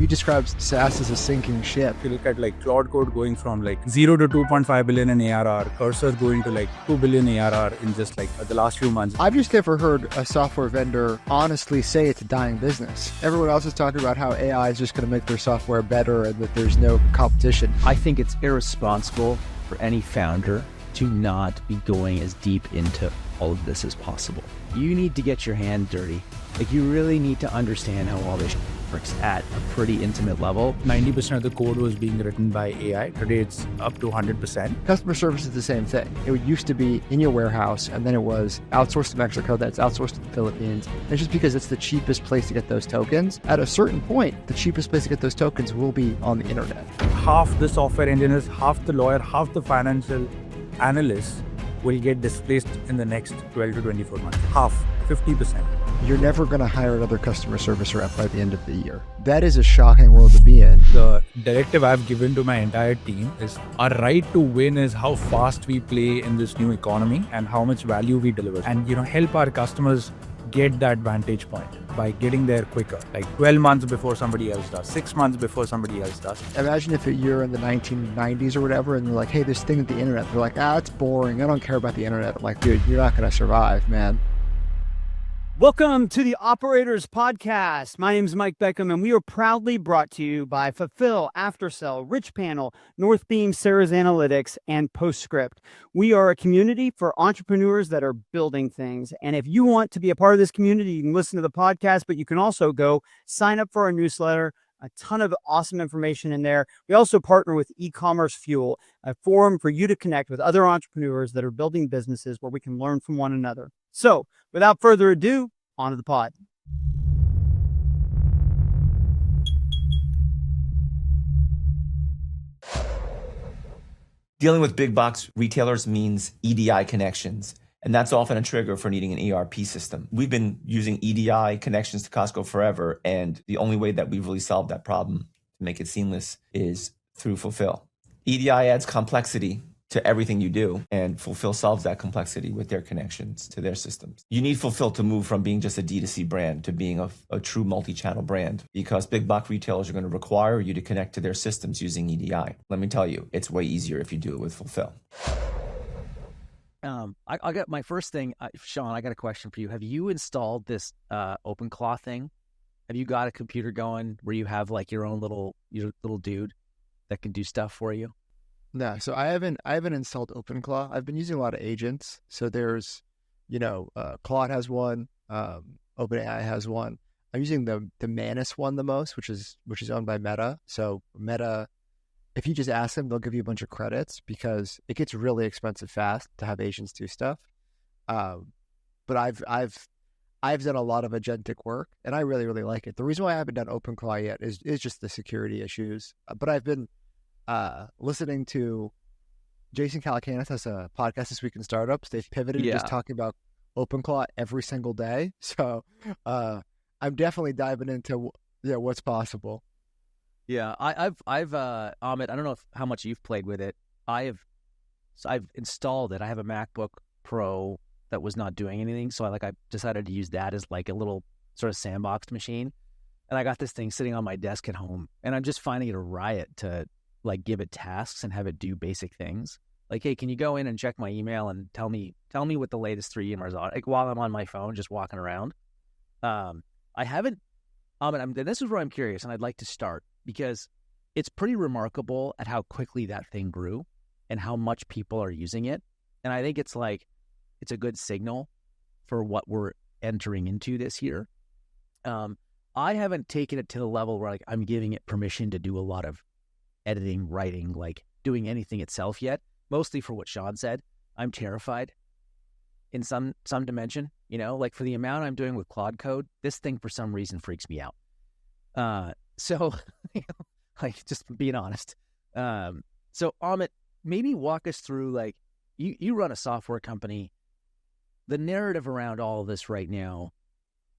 describes SaaS as a sinking ship. If you look at like Cloud Code going from like 0 to 2.5 billion in ARR, Cursor going to like 2 billion ARR in just like the last few months. I've just never heard a software vendor honestly say it's a dying business. Everyone else is talking about how AI is just going to make their software better and that there's no competition. I think it's irresponsible for any founder to not be going as deep into all of this as possible. You need to get your hand dirty. Like, you really need to understand how all this works at a pretty intimate level. 90% of the code was being written by AI. Today it's up to 100%. Customer service is the same thing. It used to be in your warehouse, and then it was outsourced to Mexico, then it's outsourced to the Philippines. And it's just because it's the cheapest place to get those tokens. At a certain point, the cheapest place to get those tokens will be on the internet. Half the software engineers, half the lawyer, half the financial analysts will get displaced in the next 12 to 24 months. Half, 50%. You're never going to hire another customer service rep by the end of the year. That is a shocking world to be in. The directive I've given to my entire team is our right to win is how fast we play in this new economy and how much value we deliver. And, help our customers get that vantage point by getting there quicker, like 12 months before somebody else does, 6 months before somebody else does. Imagine if you're in the 1990s or whatever, and you're like, hey, this thing at the internet. They're like, it's boring. I don't care about the internet. I'm like, dude, you're not going to survive, man. Welcome to the Operators Podcast. My name is Mike Beckham, and we are proudly brought to you by Fulfill, Aftersell, RichPanel, Northbeam, Sarah's Analytics, and Postscript. We are a community for entrepreneurs that are building things. And if you want to be a part of this community, you can listen to the podcast, but you can also go sign up for our newsletter. A ton of awesome information in there. We also partner with Ecommerce Fuel, a forum for you to connect with other entrepreneurs that are building businesses where we can learn from one another. So, without further ado, on to the pod. Dealing with big box retailers means EDI connections, and that's often a trigger for needing an ERP system. We've been using EDI connections to Costco forever, and the only way that we've really solved that problem to make it seamless is through Fulfill. EDI adds complexity to everything you do, and Fulfill solves that complexity with their connections to their systems. You need Fulfill to move from being just a D2C brand to being a true multi-channel brand, because big box retailers are going to require you to connect to their systems using EDI. Let me tell you, it's way easier if you do it with Fulfill. I got my first thing, Sean, I got a question for you. Have you installed this OpenClaw thing? Have you got a computer going where you have like your little dude that can do stuff for you? No, so I haven't installed OpenClaw. I've been using a lot of agents. So there's, Claude has one, OpenAI has one. I'm using the Manus one the most, which is owned by Meta. So Meta, if you just ask them, they'll give you a bunch of credits because it gets really expensive fast to have agents do stuff. But I've done a lot of agentic work, and I really, really like it. The reason why I haven't done OpenClaw yet is just the security issues. But I've been listening to Jason Calacanis has a podcast this week in startups. They've pivoted to just talking about OpenClaw every single day. So I'm definitely diving into what's possible. Yeah, I've Amit, I don't know how much you've played with it. I've installed it. I have a MacBook Pro that was not doing anything, so I decided to use that as like a little sort of sandboxed machine. And I got this thing sitting on my desk at home, and I'm just finding it a riot to like give it tasks and have it do basic things. Like, hey, can you go in and check my email and tell me what the latest 3 emails are? Like while I'm on my phone, just walking around. I haven't. This is where I'm curious, and I'd like to start because it's pretty remarkable at how quickly that thing grew and how much people are using it. And I think it's a good signal for what we're entering into this year. I haven't taken it to the level where I'm giving it permission to do a lot of editing, writing, like doing anything itself yet, mostly for what Sean said. I'm terrified in some dimension, like for the amount I'm doing with Claude Code, this thing for some reason freaks me out. So like just being honest. So Amit, maybe walk us through, like you run a software company. The narrative around all of this right now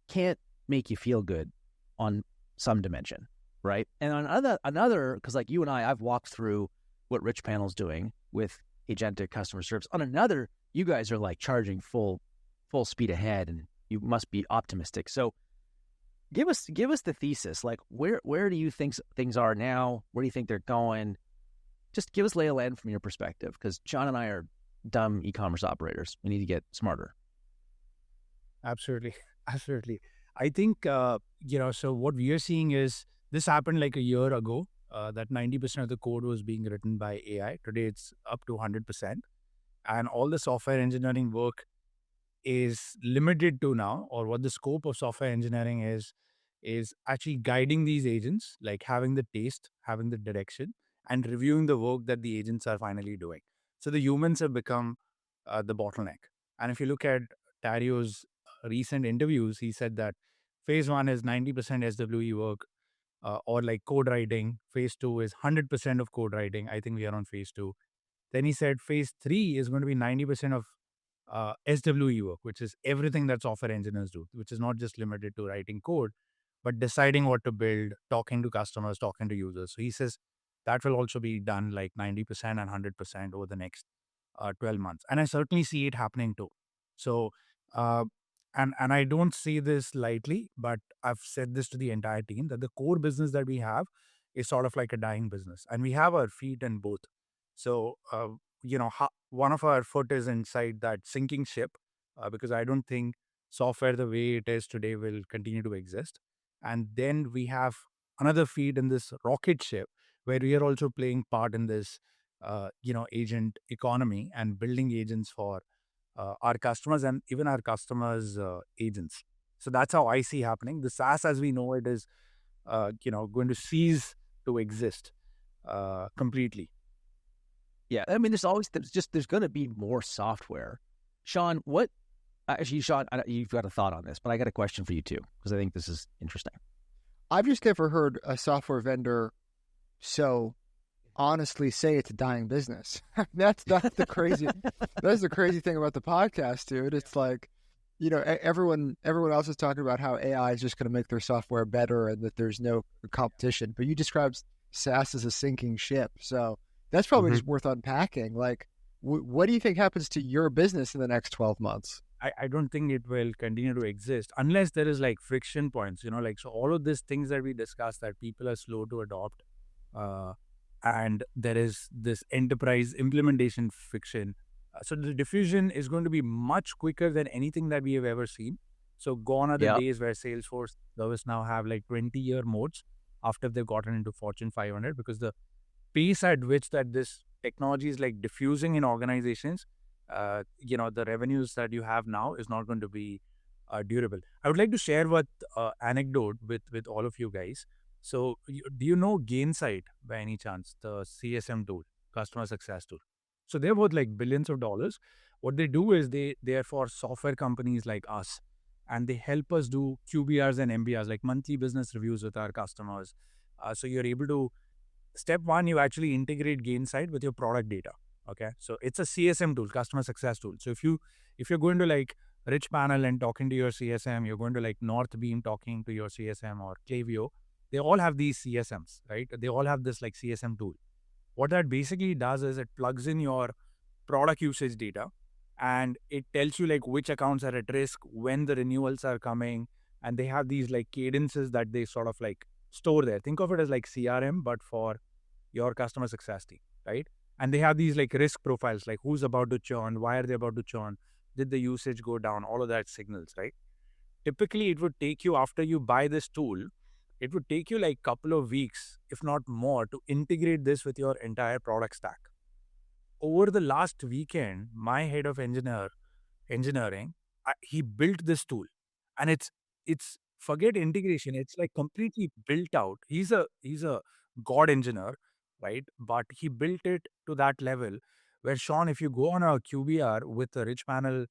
can't make you feel good on some dimension. Right. And on another, because like you and I've walked through what RichPanel's doing with agentic customer service. On another, you guys are like charging full speed ahead, and you must be optimistic. So give us the thesis. Like, where do you think things are now? Where do you think they're going? Just give us lay of land from your perspective, because John and I are dumb e-commerce operators. We need to get smarter. Absolutely. Absolutely. I think, so what we are seeing is this happened like a year ago, that 90% of the code was being written by AI. Today, it's up to 100%. And all the software engineering work is limited to now, or what the scope of software engineering is actually guiding these agents, like having the taste, having the direction, and reviewing the work that the agents are finally doing. So the humans have become the bottleneck. And if you look at Dario's recent interviews, he said that phase one is 90% SWE work, or like code writing. Phase two is 100% of code writing. I think we are on phase two. Then he said phase three is going to be 90% of SWE work, which is everything that software engineers do, which is not just limited to writing code, but deciding what to build, talking to customers, talking to users. So he says that will also be done like 90% and 100% over the next 12 months. And I certainly see it happening too. So, uh, and I don't see this lightly, but I've said this to the entire team that the core business that we have is sort of like a dying business, and we have our feet in both. So, one of our foot is inside that sinking ship, because I don't think software the way it is today will continue to exist. And then we have another feed in this rocket ship where we are also playing part in this, agent economy and building agents for our customers and even our customers' agents. So that's how I see happening. The SaaS, as we know it, is, going to cease to exist completely. Yeah, I mean, there's going to be more software. Sean, Sean, you've got a thought on this, but I got a question for you too, because I think this is interesting. I've just never heard a software vendor so honestly say it's a dying business. That's the crazy. That's the crazy thing about the podcast, dude. It's like, everyone else is talking about how AI is just going to make their software better and that there's no competition. But you described SaaS as a sinking ship, so that's probably just worth unpacking. Like, what do you think happens to your business in the next 12 months? I don't think it will continue to exist unless there is like friction points, so all of these things that we discussed that people are slow to adopt, and there is this enterprise implementation friction. So the diffusion is going to be much quicker than anything that we have ever seen. So gone are the days where Salesforce, ServiceNow have like 20-year modes after they've gotten into Fortune 500, because the pace at which that this technology is like diffusing in organizations, the revenues that you have now is not going to be durable. I would like to share what anecdote with all of you guys. So do you know Gainsight by any chance, the CSM tool, customer success tool? So they're worth like billions of dollars. What they do is they are for software companies like us, and they help us do QBRs and MBRs, like monthly business reviews with our customers. So you're able to, step one, you actually integrate Gainsight with your product data. Okay, so it's a CSM tool, customer success tool. So if you're going to like RichPanel and talking to your CSM, you're going to like Northbeam talking to your CSM, or Klaviyo, they all have these CSMs, right? They all have this like CSM tool. What that basically does is it plugs in your product usage data, and it tells you like which accounts are at risk, when the renewals are coming, and they have these like cadences that they sort of like store there. Think of it as like CRM, but for your customer success team, right? And they have these like risk profiles, like who's about to churn, why are they about to churn, did the usage go down, all of that signals, right? Typically, it would take you, after you buy this tool, it would take you like a couple of weeks, if not more, to integrate this with your entire product stack. Over the last weekend, my head of engineering, he built this tool, and it's forget integration. It's like completely built out. He's a god engineer, right? But he built it to that level where, Sean, if you go on a QBR with a RichPanel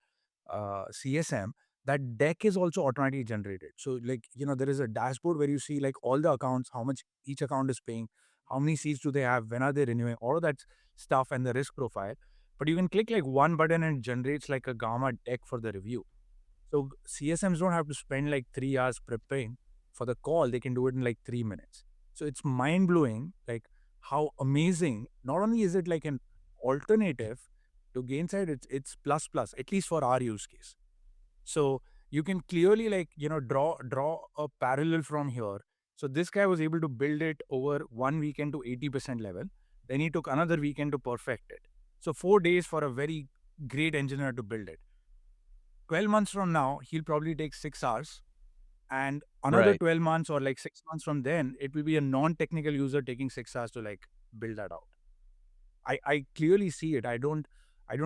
CSM, that deck is also automatically generated. So like, there is a dashboard where you see like all the accounts, how much each account is paying, how many seats do they have, when are they renewing, all of that stuff, and the risk profile. But you can click like one button and it generates like a Gamma deck for the review. So CSMs don't have to spend like 3 hours preparing for the call. They can do it in like 3 minutes. So it's mind blowing, like how amazing. Not only is it like an alternative to Gainsight, it's plus, at least for our use case. So you can clearly draw a parallel from here. So this guy was able to build it over 1 weekend to 80% level. Then he took another weekend to perfect it. So 4 days for a very great engineer to build it. 12 months from now, he'll probably take 6 hours. And another 12 months or 6 months from then, it will be a non-technical user taking 6 hours to build that out. I clearly see it. I don't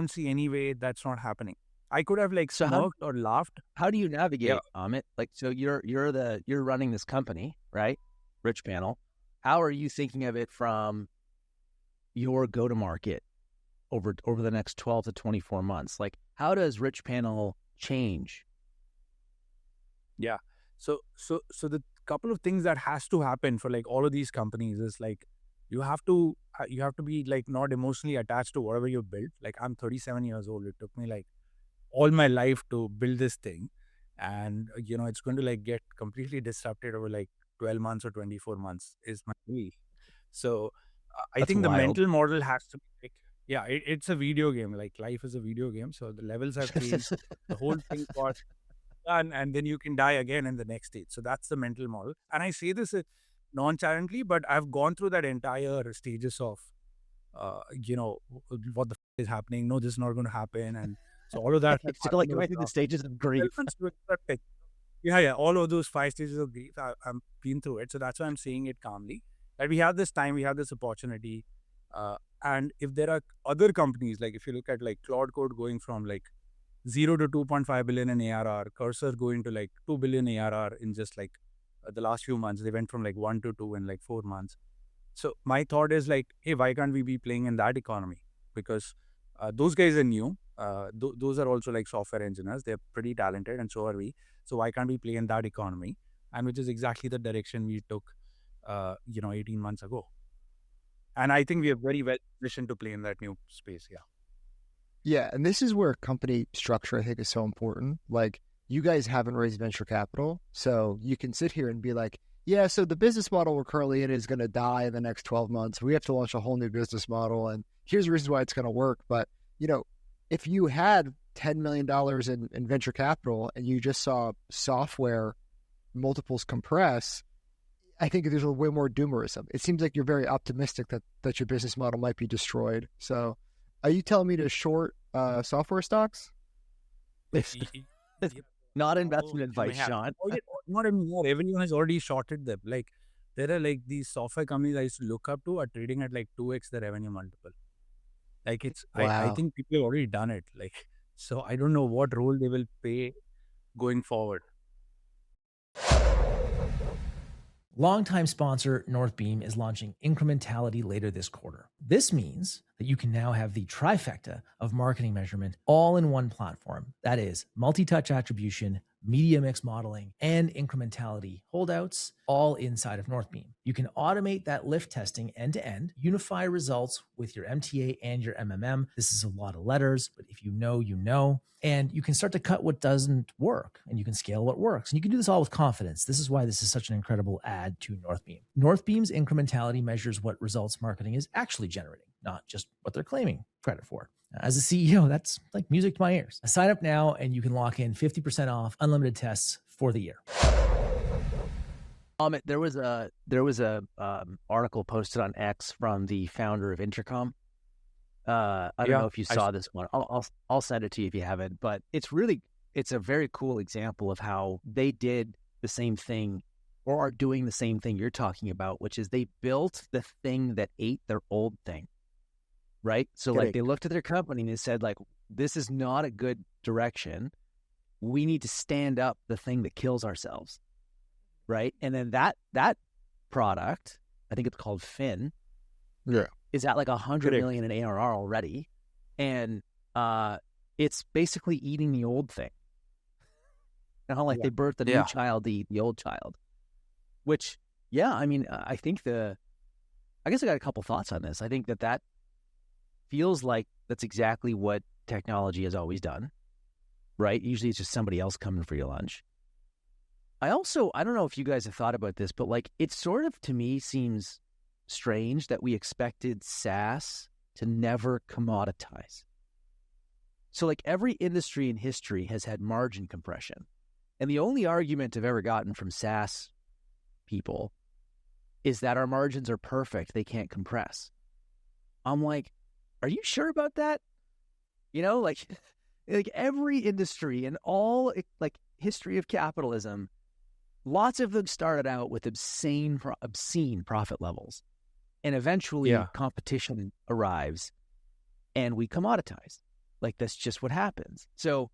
see any way that's not happening. I could have smirked or laughed. How do you navigate, Amit? So you're running this company, right? RichPanel. How are you thinking of it from your go-to-market over the next 12 to 24 months? How does RichPanel change? Yeah. So the couple of things that has to happen for all of these companies is you have to be not emotionally attached to whatever you built. I'm 37 years old. It took me all my life to build this thing, and it's going to get completely disrupted over 12 months or 24 months is my belief. So I think the mental model has to be it's a video game. Life is a video game, so the levels have changed. The whole thing got done, and then you can die again in the next stage. So that's the mental model. And I say this nonchalantly, but I've gone through that entire stages of what the is happening. No, this is not going to happen. And so all of that. So going through the stages of grief. Yeah. All of those 5 stages of grief, I've been through it. So that's why I'm saying it calmly. That we have this time, we have this opportunity. And if there are other companies, if you look at Cloud Code going from 0 to 2.5 billion in ARR, Cursor going to 2 billion ARR in just the last few months. They went from 1 to 2 in 4 months. So my thought is hey, why can't we be playing in that economy? Because those guys are new. Those are also software engineers. They're pretty talented, and so are we. So why can't we play in that economy? And which is exactly the direction we took 18 months ago. And I think we are very well positioned to play in that new space. Yeah, and this is where company structure, I think, is so important. You guys haven't raised venture capital, so you can sit here and be so the business model we're currently in is going to die in the next 12 months. We have to launch a whole new business model, and here's the reasons why it's going to work. But, if you had $10 million in venture capital and you just saw software multiples compress, I think there's a way more doomerism. It seems like you're very optimistic that your business model might be destroyed. So are you telling me to short software stocks? Not investment advice, Sean. Not anymore. Everyone has already shorted them. There are these software companies I used to look up to are trading at 2x the revenue multiple. I think people have already done it. So I don't know what role they will play going forward. Longtime sponsor Northbeam is launching incrementality later this quarter. This means that you can now have the trifecta of marketing measurement all in one platform. That is multi-touch attribution, media mix modeling, and incrementality holdouts all inside of Northbeam. You can automate that lift testing end-to-end, unify results with your MTA and your MMM. This is a lot of letters, but if you know, you know. And you can start to cut what doesn't work, and you can scale what works. And you can do this all with confidence. This is why this is such an incredible add to Northbeam. Northbeam's incrementality measures what results marketing is actually generating, not just what they're claiming credit for. As a CEO, that's like music to my ears. Sign up now and you can lock in 50% off unlimited tests for the year. Amit, there was a article posted on X from the founder of Intercom. I don't know if you saw this one. I'll send it to you if you haven't. But it's a very cool example of how they did the same thing or are doing the same thing you're talking about, which is they built the thing that ate their old thing. Right? So they looked at their company and they said, this is not a good direction. We need to stand up the thing that kills ourselves. Right? And then that product, I think it's called Fin, is at 100 million in ARR already. And it's basically eating the old thing. They birthed the new child to eat the old child. Which, I think I guess I got a couple thoughts on this. I think that feels like that's exactly what technology has always done, right? Usually it's just somebody else coming for your lunch. I don't know if you guys have thought about this, but it sort of, to me, seems strange that we expected SaaS to never commoditize. So every industry in history has had margin compression. And the only argument I've ever gotten from SaaS people is that our margins are perfect. They can't compress. I'm like, are you sure about that? Like every industry and all like history of capitalism, lots of them started out with obscene profit levels. And eventually competition arrives and we commoditize. Like that's just what happens. So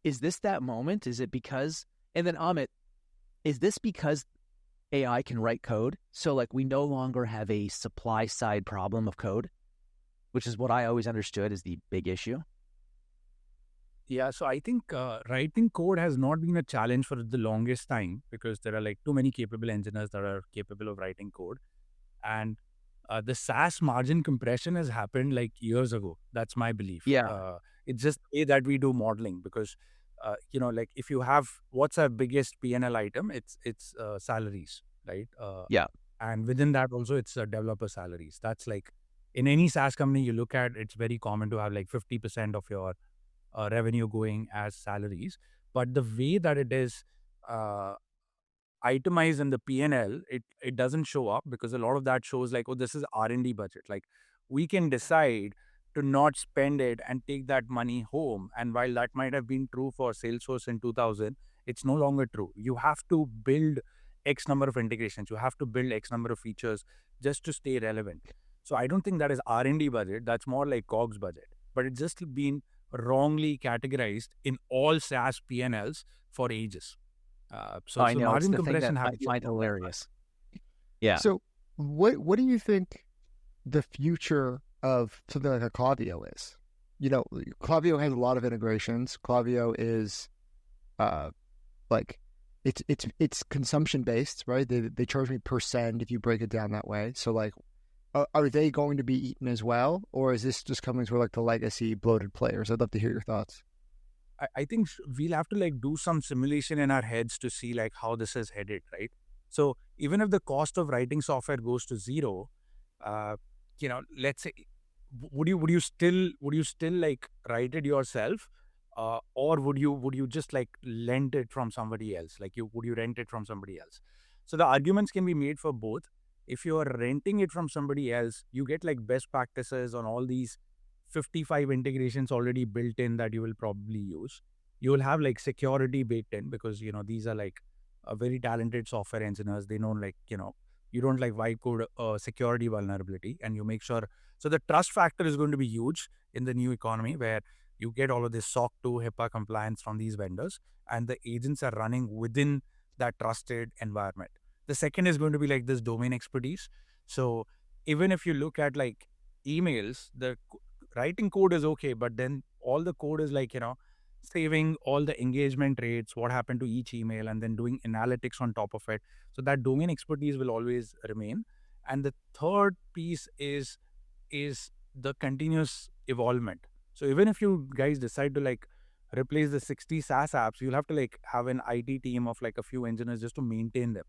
is this that moment? Is it because, and then Amit, is this because AI can write code? So like we no longer have a supply side problem of code, which is what I always understood is the big issue. Yeah, so I think writing code has not been a challenge for the longest time because there are like too many capable engineers that are capable of writing code. And the SaaS margin compression has happened like years ago. That's my belief. Yeah. It's just the way that we do modeling because, like if you have, what's our biggest P&L item? It's salaries, right? Yeah. And within that also it's developer salaries. That's like in any SaaS company you look at, it's very common to have like 50% of your revenue going as salaries. But the way that it is itemized in the P&L, it doesn't show up because a lot of that shows like, oh, this is R&D budget. Like we can decide to not spend it and take that money home. And while that might have been true for Salesforce in 2000, it's no longer true. You have to build X number of integrations. You have to build X number of features just to stay relevant. So I don't think that is R&D budget. That's more like COGS budget. But it's just been wrongly categorized in all SaaS P&Ls for ages. So I know, margin it's the compression thing that I find hilarious. Yeah. So what do you think the future of something like a Klaviyo is? Klaviyo has a lot of integrations. Klaviyo is like it's consumption based, right? They charge me per send if you break it down that way. So like, are they going to be eaten as well, or is this just coming to like the legacy bloated players? I'd love to hear your thoughts. I think we'll have to like do some simulation in our heads to see like how this is headed, right? So even if the cost of writing software goes to zero, let's say, would you still like write it yourself, or would you just like lend it from somebody else? Like would you rent it from somebody else? So the arguments can be made for both. If you are renting it from somebody else, you get like best practices on all these 55 integrations already built in that you will probably use. You will have like security baked in because, these are like very talented software engineers. They know like, you don't like vibe code security vulnerability and you make sure. So the trust factor is going to be huge in the new economy where you get all of this SOC 2 HIPAA compliance from these vendors and the agents are running within that trusted environment. The second is going to be like this domain expertise. So even if you look at like emails, the writing code is okay, but then all the code is like, saving all the engagement rates, what happened to each email, and then doing analytics on top of it. So that domain expertise will always remain. And the third piece is the continuous evolvement. So even if you guys decide to like replace the 60 SaaS apps, you'll have to like have an IT team of like a few engineers just to maintain them,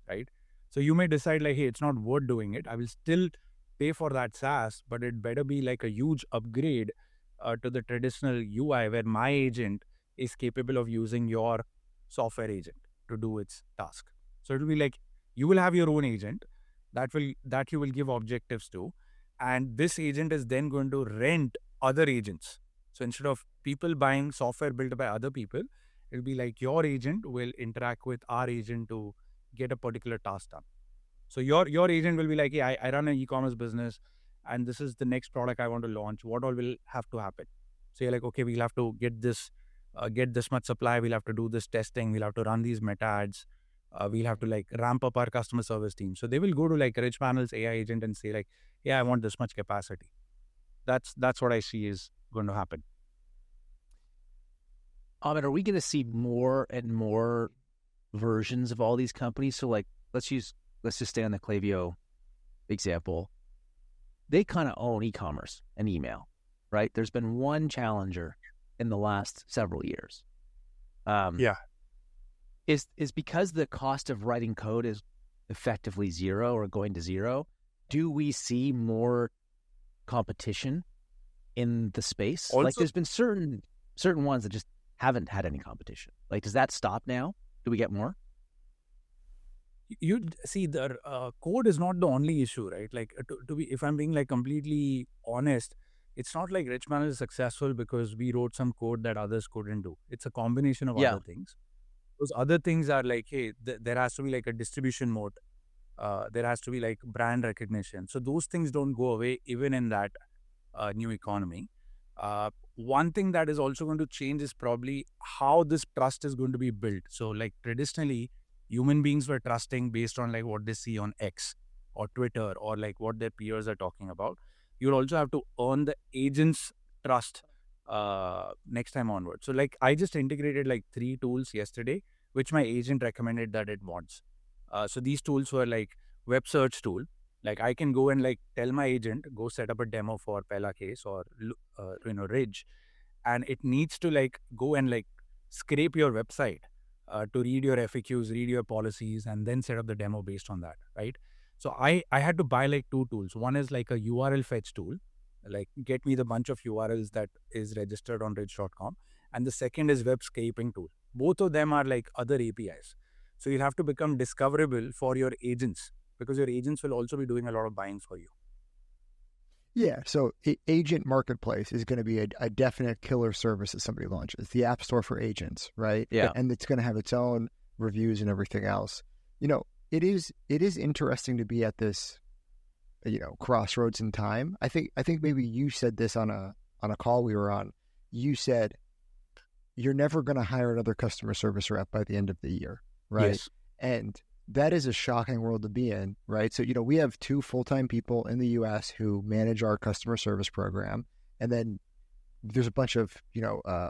right? So you may decide like, hey, it's not worth doing it. I will still pay for that SaaS, but it better be like a huge upgrade to the traditional UI where my agent is capable of using your software agent to do its task. So it will be like you will have your own agent that you will give objectives to, and this agent is then going to rent other agents. So instead of people buying software built by other people, it'll be like your agent will interact with our agent to get a particular task done. So your agent will be like, hey, I run an e-commerce business and this is the next product I want to launch. What all will have to happen? So you're like, okay, we'll have to get this much supply. We'll have to do this testing. We'll have to run these meta ads. We'll have to like ramp up our customer service team. So they will go to like RichPanel's AI agent and say like, yeah, I want this much capacity. That's what I see is going to happen. Amit, are we going to see more and more versions of all these companies? So like, let's just stay on the Klaviyo example. They kind of own e-commerce and email, right? There's been one challenger in the last several years. Is because the cost of writing code is effectively zero or going to zero, do we see more competition in the space? Also, like there's been certain ones that just haven't had any competition. Like, does that stop now? Do we get more? You see, the code is not the only issue, right? Like, to be, if I'm being like completely honest, it's not like RichPanel is successful because we wrote some code that others couldn't do. It's a combination of Yeah. other things. Those other things are like, hey, there has to be like a distribution mode. There has to be like brand recognition. So those things don't go away even in that new economy. One thing that is also going to change is probably how this trust is going to be built. So like traditionally, human beings were trusting based on like what they see on X or Twitter or like what their peers are talking about. You'll also have to earn the agent's trust next time onward. So like I just integrated like 3 tools yesterday, which my agent recommended that it wants. So these tools were like web search tool. Like I can go and like tell my agent, go set up a demo for Pela Case or Ridge, and it needs to like go and like scrape your website to read your FAQs, read your policies, and then set up the demo based on that, right? So I had to buy like 2 tools. One is like a URL fetch tool, like get me the bunch of URLs that is registered on rich.com. And the second is web scraping tool. Both of them are like other APIs. So you'll have to become discoverable for your agents because your agents will also be doing a lot of buying for you. Yeah, so agent marketplace is going to be a definite killer service that somebody launches. The app store for agents, right? Yeah. And it's going to have its own reviews and everything else. You know, it is interesting to be at this, crossroads in time. I think maybe you said this on a call we were on. You said you're never going to hire another customer service rep by the end of the year, right? Yes. And that is a shocking world to be in, right? So, we have 2 full-time people in the U.S. who manage our customer service program. And then there's a bunch of,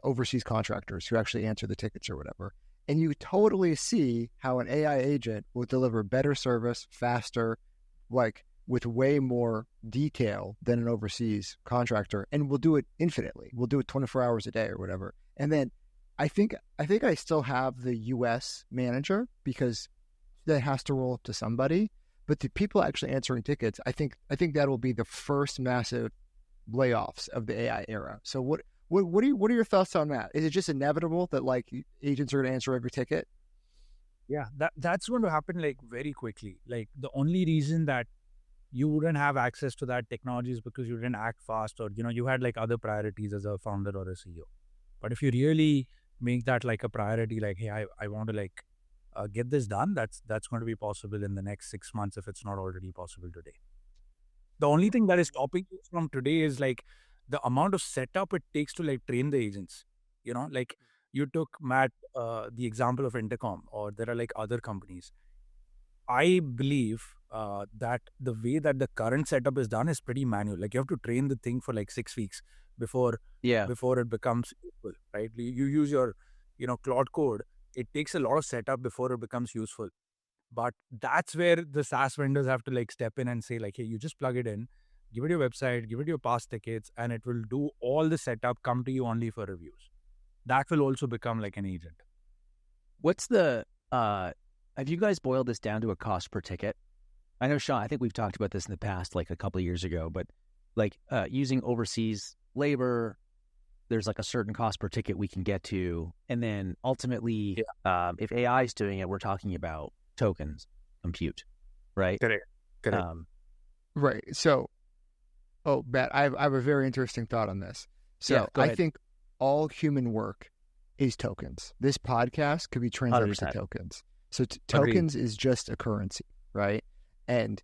overseas contractors who actually answer the tickets or whatever. And you totally see how an AI agent will deliver better service, faster, like with way more detail than an overseas contractor. And we'll do it infinitely. We'll do it 24 hours a day or whatever. And then I think I still have the U.S. manager because that has to roll up to somebody, but the people actually answering tickets, I think that will be the first massive layoffs of the AI era. So what are your thoughts on that? Is it just inevitable that like agents are going to answer every ticket? Yeah, that's going to happen like very quickly. Like the only reason that you wouldn't have access to that technology is because you didn't act fast or, you had like other priorities as a founder or a CEO. But if you really make that like a priority, like, hey, I want to like get this done, that's going to be possible in the next 6 months if it's not already possible today. The only thing that is stopping you from today is like the amount of setup it takes to like train the agents. Like you took Matt, the example of Intercom, or there are like other companies. I believe that the way that the current setup is done is pretty manual. Like you have to train the thing for like 6 weeks before it becomes useful, right? You use your, Claude code. It takes a lot of setup before it becomes useful. But that's where the SaaS vendors have to like step in and say like, hey, you just plug it in, give it your website, give it your past tickets, and it will do all the setup, come to you only for reviews. That will also become like an agent. What's the, have you guys boiled this down to a cost per ticket? I know, Sean, I think we've talked about this in the past, like a couple of years ago, but like using overseas labor, there's like a certain cost per ticket we can get to. And then ultimately, if AI is doing it, we're talking about tokens, compute, right? Correct. Right. So, Matt, I have a very interesting thought on this. So I think all human work is tokens. This podcast could be translated 100%. to tokens. So tokens is just a currency, right? And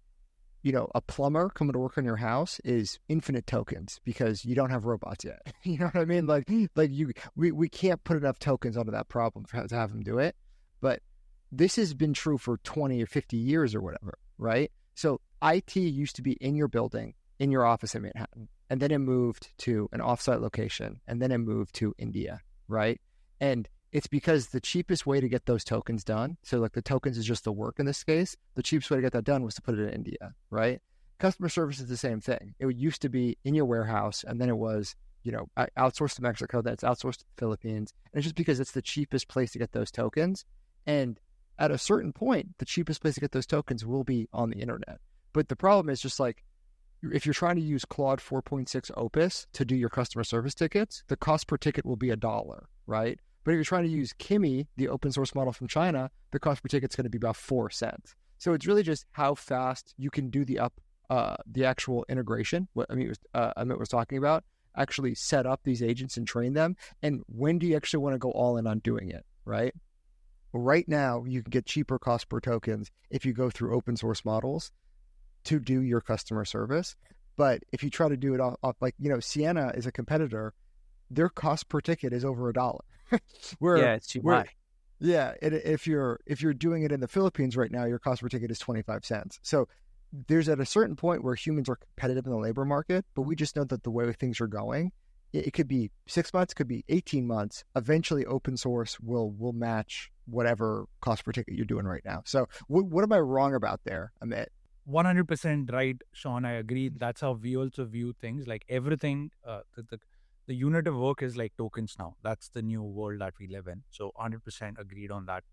a plumber coming to work on your house is infinite tokens because you don't have robots yet. You know what I mean? We can't put enough tokens onto that problem to have them do it. But this has been true for 20 or 50 years or whatever, right? So IT used to be in your building, in your office in Manhattan, and then it moved to an offsite location, and then it moved to India, right? And it's because the cheapest way to get those tokens done, so like the tokens is just the work in this case, the cheapest way to get that done was to put it in India, right? Customer service is the same thing. It used to be in your warehouse, and then it was, outsourced to Mexico, then it's outsourced to the Philippines. And it's just because it's the cheapest place to get those tokens. And at a certain point, the cheapest place to get those tokens will be on the internet. But the problem is just like, if you're trying to use Claude 4.6 Opus to do your customer service tickets, the cost per ticket will be $1, right? But if you're trying to use Kimi, the open source model from China, the cost per ticket is going to be about 4 cents. So it's really just how fast you can do the actual integration, what Amit was talking about, actually set up these agents and train them. And when do you actually want to go all in on doing it, right? Right now, you can get cheaper cost per tokens if you go through open source models to do your customer service. But if you try to do it off like, Sienna is a competitor, their cost per ticket is over $1. It's too high. Yeah, if you're doing it in the Philippines right now, your cost per ticket is 25 cents. So there's at a certain point where humans are competitive in the labor market, but we just know that the way things are going, it could be 6 months, could be 18 months. Eventually, open source will match whatever cost per ticket you're doing right now. So what am I wrong about there, Amit? 100% right, Sean. I agree. That's how we also view things. Like everything, the unit of work is like tokens now. That's the new world that we live in. So 100% agreed on that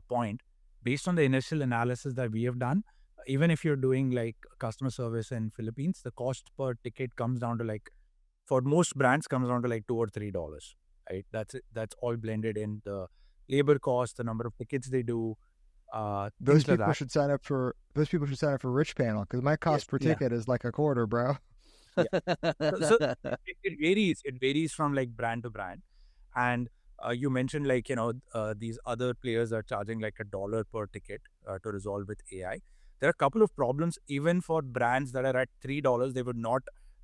point. Based on the initial analysis that we have done, even if you're doing like customer service in Philippines, the cost per ticket comes down to like, for most brands, comes down to like $2 or $3, right? That's it. That's all blended in the labor cost, the number of tickets they do. Those people should sign up for RichPanel, because my cost per ticket is like $0.25, bro. So it varies from like brand to brand. And you mentioned like, these other players are charging like $1 per ticket to resolve with AI. There are a couple of problems even for brands that are at $3.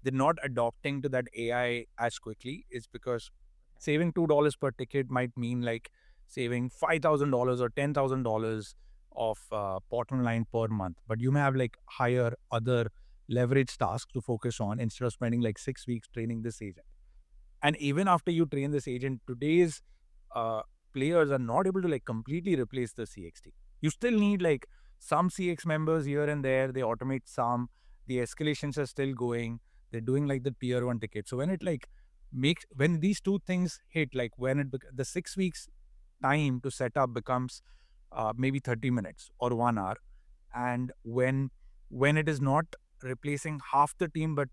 They're not adopting to that AI as quickly. Is because saving $2 per ticket might mean like saving $5,000 or $10,000 of bottom line per month. But you may have like higher other leverage tasks to focus on instead of spending like 6 weeks training this agent. And even after you train this agent, today's players are not able to like completely replace the CXT. You still need like some CX members here and there. They automate some. The escalations are still going. They're doing like the tier 1 ticket. So when it like when these two things hit, like when the 6 weeks time to set up becomes maybe 30 minutes or 1 hour, and when it is not replacing half the team but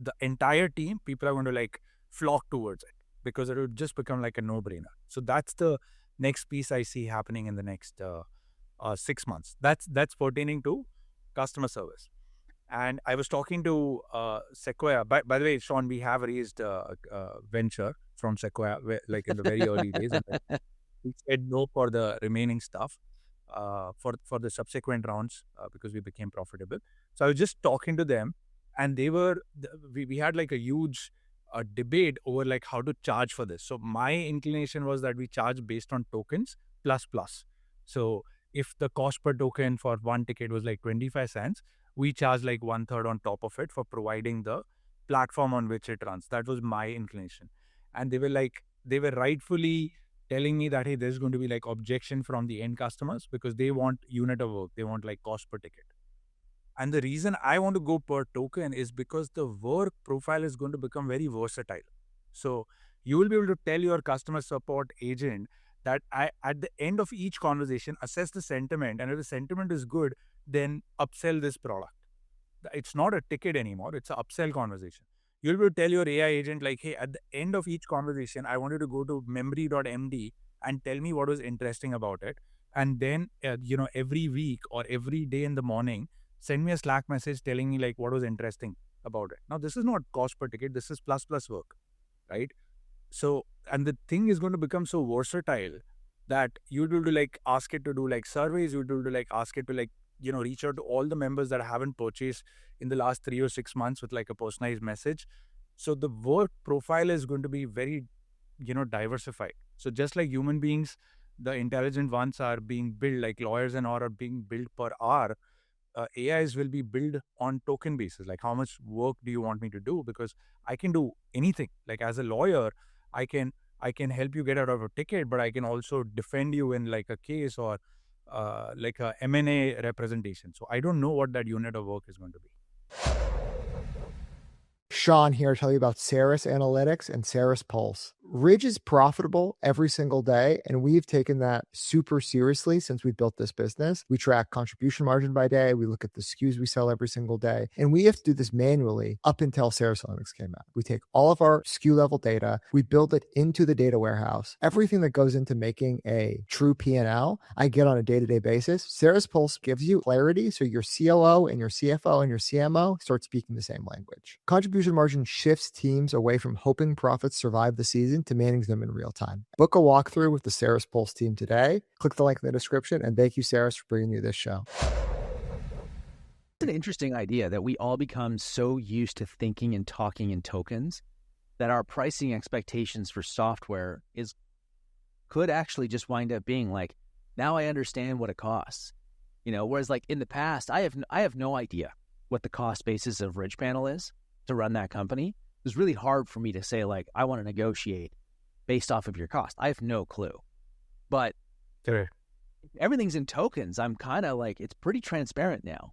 the entire team, people are going to like flock towards it because it would just become like a no-brainer. So that's the next piece I see happening in the next 6 months. That's pertaining to customer service. And I was talking to Sequoia. By the way, Sean, we have raised a venture from Sequoia like in the very early days. And we said no for the remaining stuff for the subsequent rounds because we became profitable. So I was just talking to them, and we had like a huge debate over like how to charge for this. So my inclination was that we charge based on tokens plus. So if the cost per token for one ticket was like 25 cents, we charge like 1/3 on top of it for providing the platform on which it runs. That was my inclination. And they were rightfully telling me that, hey, there's going to be like objection from the end customers because they want unit of work. They want like cost per ticket. And the reason I want to go per token is because the work profile is going to become very versatile. So you will be able to tell your customer support agent that at the end of each conversation, assess the sentiment. And if the sentiment is good, then upsell this product. It's not a ticket anymore. It's an upsell conversation. You'll be able to tell your AI agent like, hey, at the end of each conversation, I want you to go to memory.md and tell me what was interesting about it. And then, every week or every day in the morning, send me a Slack message telling me like what was interesting about it. Now, this is not cost per ticket. This is plus work, right? So, and the thing is going to become so versatile that you'll be able to like ask it to do like surveys. You'll be able to like ask it to like, reach out to all the members that haven't purchased in the last 3 or 6 months with like a personalized message. So the work profile is going to be very, diversified. So just like human beings, the intelligent ones are being built, like lawyers and all are being built per hour. AIs will be built on token basis. Like how much work do you want me to do? Because I can do anything. Like as a lawyer, I can help you get out of a ticket, but I can also defend you in like a case or like a M&A representation. So I don't know what that unit of work is going to be. Sean here to tell you about Ceres Analytics and Ceres Pulse. Ridge is profitable every single day, and we've taken that super seriously since we built this business. We track contribution margin by day. We look at the SKUs we sell every single day, and we have to do this manually up until Ceresonomics came out. We take all of our SKU level data, we build it into the data warehouse. Everything that goes into making a true P&L, I get on a day-to-day basis. Ceres Pulse gives you clarity, so your COO and your CFO and your CMO start speaking the same language. Contribution margin shifts teams away from hoping profits survive the season to manage them in real time. Book a walkthrough with the Ceres Pulse team today. Click the link in the description, and thank you, Ceres, for bringing you this show. It's an interesting idea that we all become so used to thinking and talking in tokens that our pricing expectations for software could actually just wind up being like, now I understand what it costs. Whereas like in the past, I have no idea what the cost basis of RichPanel is to run that company. It was really hard for me to say like, I want to negotiate based off of your cost. I have no clue. But everything's in tokens. I'm kind of like, it's pretty transparent now.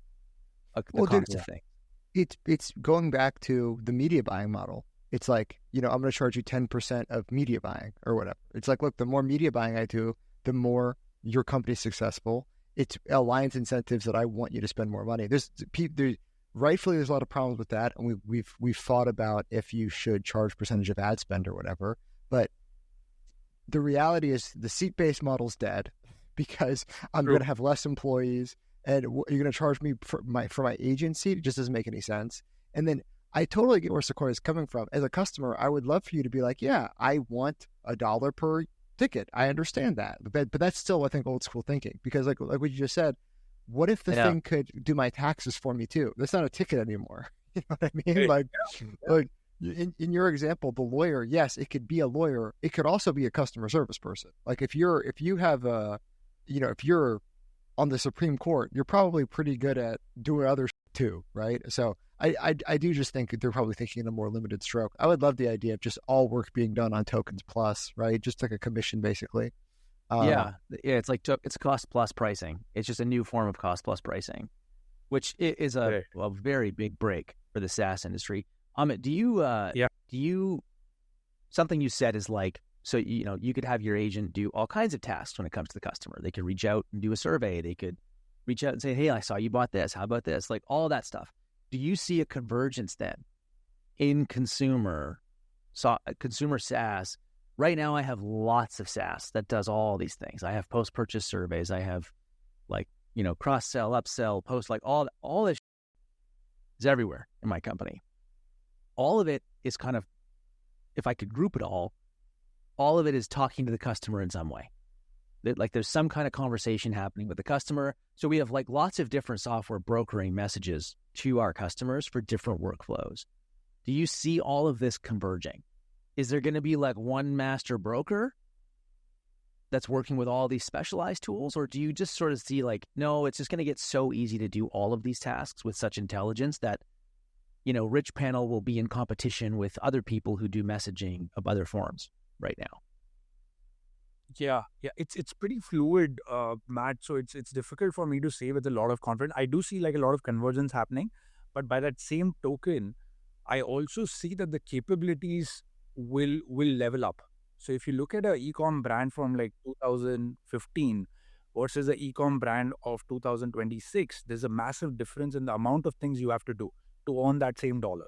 The cost of things. It's going back to the media buying model. It's like, I'm going to charge you 10% of media buying or whatever. It's like, look, the more media buying I do, the more your company's successful. It aligns incentives that I want you to spend more money. Rightfully, there's a lot of problems with that, and we've thought about if you should charge percentage of ad spend or whatever. But the reality is the seat-based model's dead because I'm going to have less employees, and you're going to charge me for my agency. It just doesn't make any sense. And then I totally get where Sequoia is coming from. As a customer, I would love for you to be like, yeah, I want $1 per ticket. I understand that. But that's still, I think, old school thinking. Because like what you just said, what if the thing could do my taxes for me too? That's not a ticket anymore. You know what I mean? Like in your example, the lawyer, yes, it could be a lawyer. It could also be a customer service person. Like if you're on the Supreme Court, you're probably pretty good at doing other too, right? So I do just think they're probably thinking in a more limited stroke. I would love the idea of just all work being done on tokens plus, right? Just like a commission, basically. It's like it's cost plus pricing. It's just a new form of cost plus pricing, which is a very big break for the SaaS industry. Amit, do you something you said is like, so you could have your agent do all kinds of tasks when it comes to the customer. They could reach out and do a survey. They could reach out and say, hey, I saw you bought this. How about this? Like all that stuff. Do you see a convergence then in consumer SaaS? Right now, I have lots of SaaS that does all these things. I have post-purchase surveys. I have cross-sell, upsell, post, like all this is everywhere in my company. All of it is kind of, if I could group it all of it is talking to the customer in some way. Like there's some kind of conversation happening with the customer. So we have like lots of different software brokering messages to our customers for different workflows. Do you see all of this converging? Is there going to be like one master broker that's working with all these specialized tools? Or do you just sort of see like, no, it's just going to get so easy to do all of these tasks with such intelligence that, RichPanel will be in competition with other people who do messaging of other forms right now? Yeah, it's pretty fluid, Matt. So it's difficult for me to say with a lot of confidence. I do see like a lot of convergence happening, but by that same token, I also see that the capabilities will level up. So if you look at an e-com brand from like 2015 versus an e-com brand of 2026, there's a massive difference in the amount of things you have to do to earn that same dollar,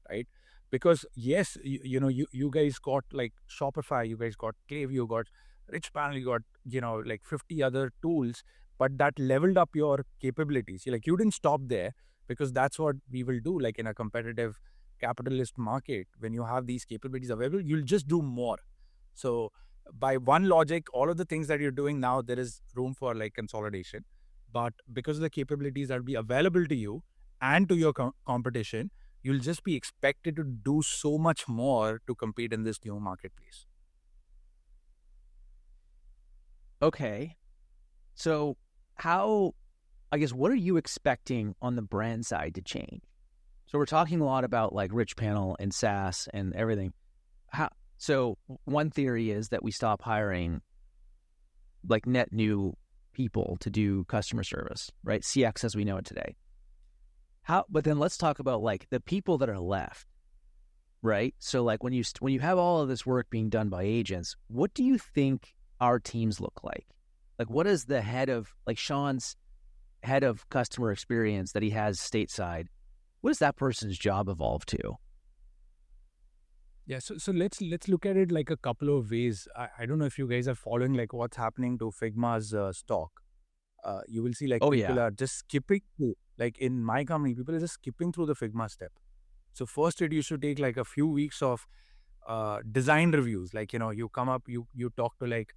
right? Because yes, you guys got like Shopify, you guys got Klaviyo, you got RichPanel, you got like 50 other tools, but that leveled up your capabilities. You didn't stop there, because that's what we will do. Like in a competitive capitalist market, when you have these capabilities available, you'll just do more. So by one logic, all of the things that you're doing now, there is room for like consolidation. But because of the capabilities that will be available to you and to your competition, you'll just be expected to do so much more to compete in this new marketplace. Okay. So what are you expecting on the brand side to change? So we're talking a lot about like RichPanel and SaaS and everything. So one theory is that we stop hiring like net new people to do customer service, right? CX as we know it today. But then let's talk about like the people that are left. right? So like when you have all of this work being done by agents, what do you think our teams look like? Like what is the head of, like Sean's head of customer experience that he has stateside, what does that person's job evolve to? Yeah, so let's look at it like a couple of ways. I don't know if you guys are following like what's happening to Figma's stock. You will see like people are just skipping through, like in my company, people are just skipping through the Figma step. So first it used to take like a few weeks of design reviews. Like, you come up, you talk to like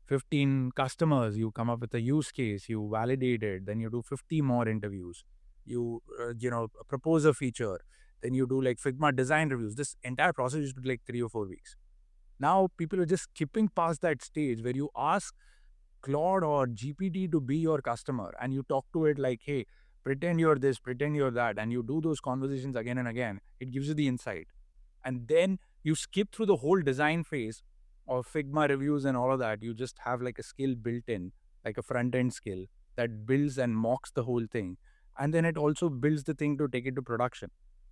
15 customers, you come up with a use case, you validate it, then you do 50 more interviews, you propose a feature, then you do like Figma design reviews. This entire process used to take like 3 or 4 weeks. Now people are just skipping past that stage where you ask Claude or GPT to be your customer and you talk to it like, hey, pretend you're this, pretend you're that, and you do those conversations again and again. It gives you the insight. And then you skip through the whole design phase of Figma reviews and all of that. You just have like a skill built in, like a front end skill that builds and mocks the whole thing. And then it also builds the thing to take it to production.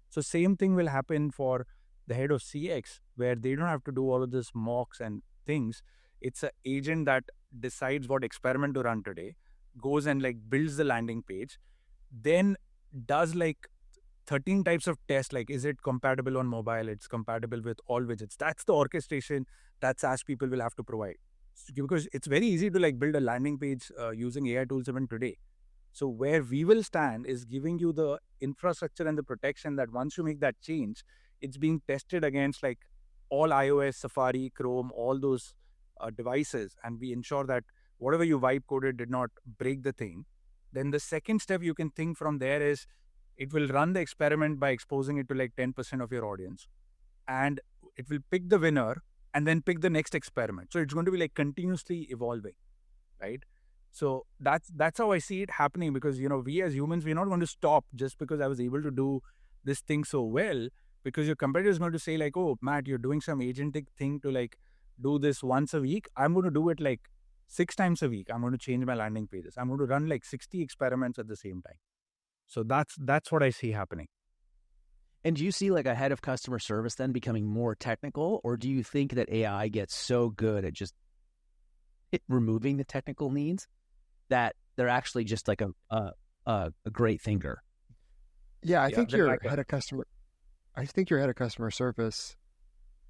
So same thing will happen for the head of CX, where they don't have to do all of this mocks and things. It's an agent that decides what experiment to run today, goes and like builds the landing page, then does like 13 types of tests, like is it compatible on mobile, it's compatible with all widgets. That's the orchestration that SaaS people will have to provide. Because it's very easy to like build a landing page using AI tools even today. So where we will stand is giving you the infrastructure and the protection that once you make that change, it's being tested against like all iOS, Safari, Chrome, all those devices. And we ensure that whatever you vibe coded did not break the thing. Then the second step you can think from there is it will run the experiment by exposing it to like 10% of your audience. And it will pick the winner and then pick the next experiment. So it's going to be like continuously evolving, right? So that's how I see it happening, because we as humans, we're not going to stop just because I was able to do this thing so well, because your competitor is going to say like, oh, Matt, you're doing some agentic thing to like do this once a week. I'm going to do it like 6 times a week. I'm going to change my landing pages. I'm going to run like 60 experiments at the same time. So that's what I see happening. And do you see like a head of customer service then becoming more technical, or do you think that AI gets so good at just removing the technical needs that they're actually just like a great thinker? Yeah, I think your head of customer service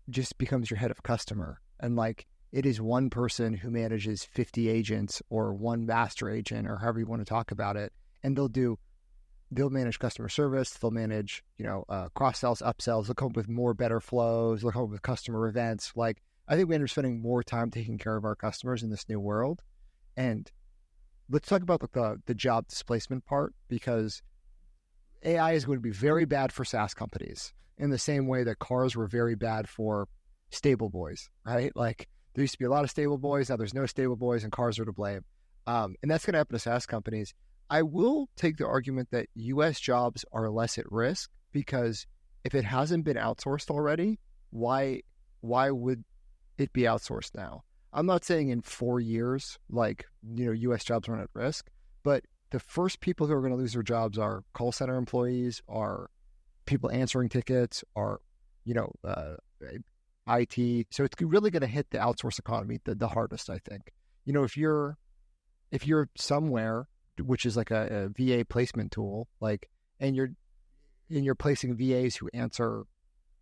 just becomes your head of customer. And like it is one person who manages 50 agents or one master agent or however you want to talk about it. And they'll manage customer service, they'll manage, cross-sells, upsells, they'll come up with more better flows, they'll come up with customer events. Like I think we end up spending more time taking care of our customers in this new world. And let's talk about the job displacement part, because AI is going to be very bad for SaaS companies in the same way that cars were very bad for stable boys, right? Like there used to be a lot of stable boys, now there's no stable boys and cars are to blame. And that's going to happen to SaaS companies. I will take the argument that US jobs are less at risk, because if it hasn't been outsourced already, why would it be outsourced now? I'm not saying in 4 years, US jobs aren't at risk, but the first people who are going to lose their jobs are call center employees, are people answering tickets, are, IT. So it's really going to hit the outsource economy the hardest, I think. If you're somewhere, which is like a VA placement tool, and you're placing VAs who answer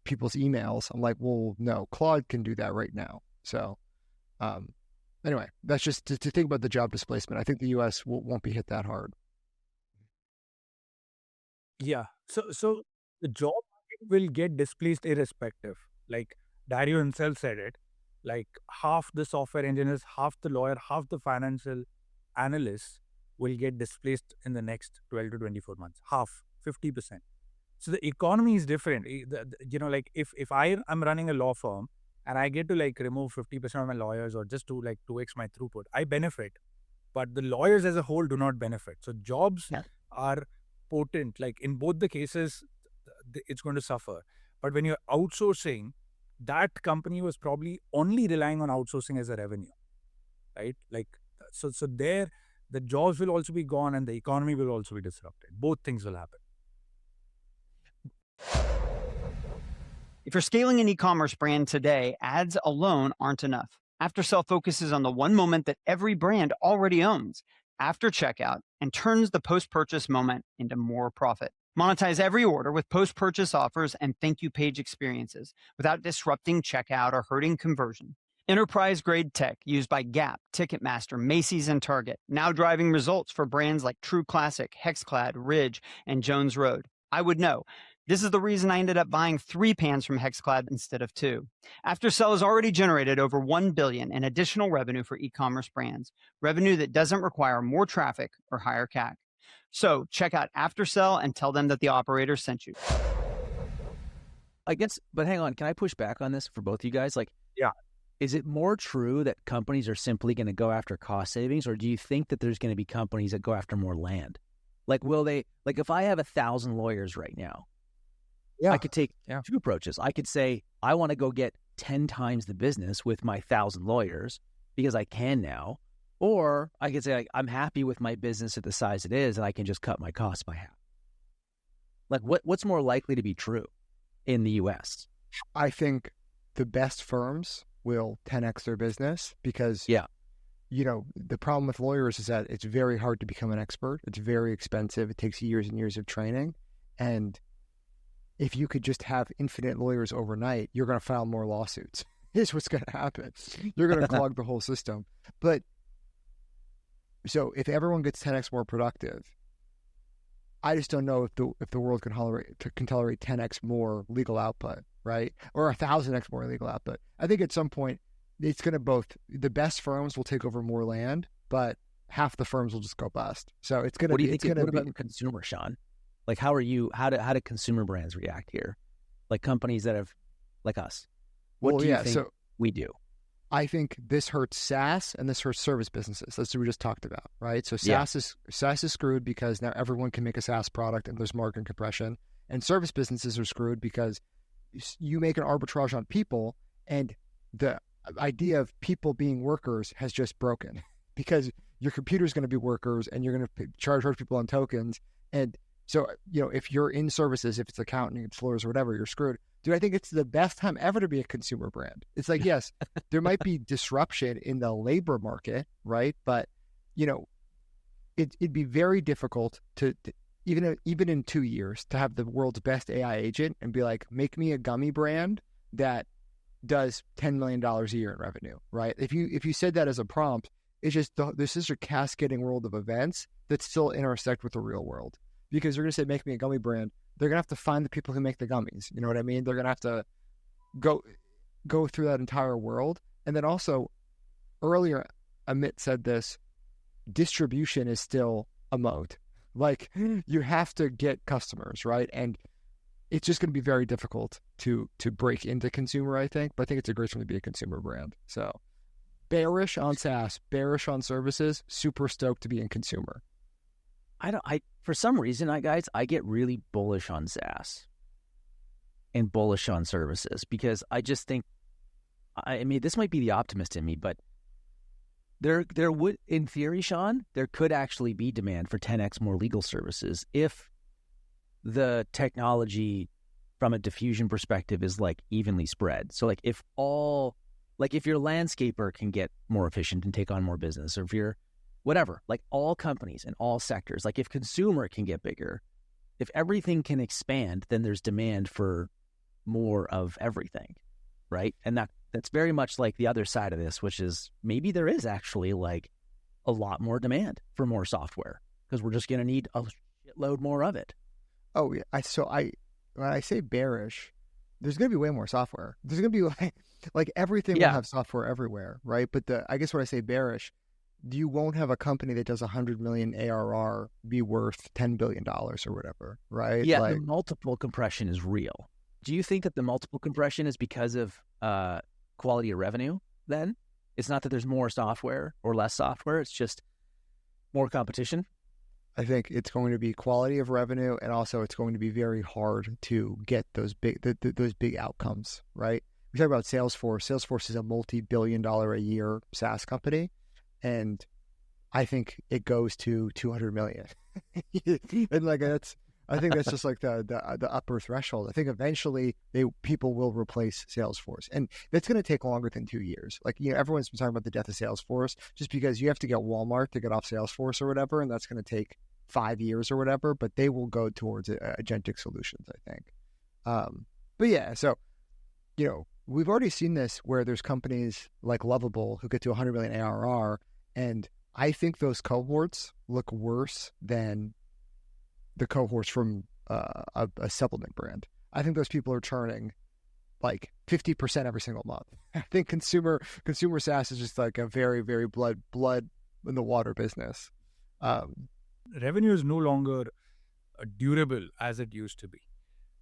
people's emails, I'm like, well, no, Claude can do that right now. So, anyway, that's just to think about the job displacement. I think the US won't be hit that hard. Yeah. So the job market will get displaced irrespective. Like Dario himself said it, like half the software engineers, half the lawyer, half the financial analysts will get displaced in the next 12 to 24 months. Half, 50%. So the economy is different. Like if I am running a law firm and I get to like remove 50% of my lawyers or just to like 2x my throughput, I benefit. But the lawyers as a whole do not benefit. So jobs are potent. Like in both the cases, it's going to suffer. But when you're outsourcing, that company was probably only relying on outsourcing as a revenue, right? Like, so there, the jobs will also be gone and the economy will also be disrupted. Both things will happen. If you're scaling an e-commerce brand today, ads alone aren't enough. Aftersell focuses on the one moment that every brand already owns, after checkout, and turns the post-purchase moment into more profit. Monetize every order with post-purchase offers and thank you page experiences without disrupting checkout or hurting conversion. Enterprise-grade tech used by Gap, Ticketmaster, Macy's, and Target, now driving results for brands like True Classic, Hexclad, Ridge, and Jones Road. I would know. This is the reason I ended up buying 3 pans from Hexclad instead of 2. Aftersell has already generated over $1 billion in additional revenue for e-commerce brands, revenue that doesn't require more traffic or higher CAC. So check out Aftersell and tell them that the operator sent you. I guess, but hang on, can I push back on this for both of you guys? Like, Yeah. Is it more true that companies are simply going to go after cost savings, or do you think that there's going to be companies that go after more land? Like, will they, like if I have 1,000 lawyers right now, I could take 2 approaches. I could say, I want to go get 10 times the business with my 1,000 lawyers because I can now. Or I could say, like, I'm happy with my business at the size it is and I can just cut my costs by half. Like, what's more likely to be true in the US? I think the best firms will 10x their business because, you know, the problem with lawyers is that it's very hard to become an expert. It's very expensive. It takes years and years of training. And if you could just have infinite lawyers overnight, you're going to file more lawsuits. Here's what's going to happen. You're going to clog the whole system. But so if everyone gets 10x more productive, I just don't know if the world can tolerate 10x more legal output, right? Or 1,000x more legal output. I think at some point it's going to the best firms will take over more land, but half the firms will just go bust. So it's going to be. What about the consumer, Sean? Like, how do consumer brands react here? Like companies that have, like us. What do you think we do? I think this hurts SaaS and this hurts service businesses. That's what we just talked about, right? So SaaS is screwed because now everyone can make a SaaS product and there's margin compression. And service businesses are screwed because you make an arbitrage on people, and the idea of people being workers has just broken because your computer is going to be workers and you're going to charge people on tokens. And so, you know, if you're in services, if it's accounting, it's lawyers or whatever, you're screwed. Dude, I think it's the best time ever to be a consumer brand. It's like, yes, there might be disruption in the labor market, right? But, you know, it'd be very difficult to even in 2 years to have the world's best AI agent and be like, make me a gummy brand that does $10 million a year in revenue, right? If you said that as a prompt, it's just this is a cascading world of events that still intersect with the real world. Because they're going to say, make me a gummy brand. They're going to have to find the people who make the gummies. You know what I mean? They're going to have to go through that entire world. And then also, earlier, Amit said this, distribution is still a moat. Like, you have to get customers, right? And it's just going to be very difficult to break into consumer, I think. But I think it's a great time to be a consumer brand. So, bearish on SaaS, bearish on services, super stoked to be in consumer. For some reason, I get really bullish on SaaS and bullish on services because I just think, I mean, this might be the optimist in me, but there would, in theory, Sean, there could actually be demand for 10x more legal services if the technology from a diffusion perspective is like evenly spread. So like if your landscaper can get more efficient and take on more business, or if you're whatever, like all companies in all sectors, like if consumer can get bigger, if everything can expand, then there's demand for more of everything, right? And that's very much like the other side of this, which is maybe there is actually like a lot more demand for more software because we're just going to need a shitload more of it. Oh, yeah. When I say bearish, there's going to be way more software. There's going to be like everything will have software everywhere, right? But I guess when I say bearish, you won't have a company that does 100 million ARR be worth $10 billion or whatever, right? Yeah, the multiple compression is real. Do you think that the multiple compression is because of quality of revenue then? It's not that there's more software or less software, it's just more competition? I think it's going to be quality of revenue, and also it's going to be very hard to get those big outcomes, right? We talk about Salesforce. Salesforce is a multi-billion-dollar a year SaaS company. And I think it goes to 200 million. And like I think that's just like the upper threshold. I think eventually people will replace Salesforce, and that's going to take longer than 2 years. Like, everyone's been talking about the death of Salesforce just because you have to get Walmart to get off Salesforce or whatever, and that's going to take 5 years or whatever. But they will go towards agentic solutions, I think. But yeah, so we've already seen this where there's companies like Lovable who get to 100 million ARR, and I think those cohorts look worse than the cohorts from a supplement brand. I think those people are churning like 50% every single month. I think consumer SaaS is just like a very, very blood in the water business. Revenue is no longer durable as it used to be,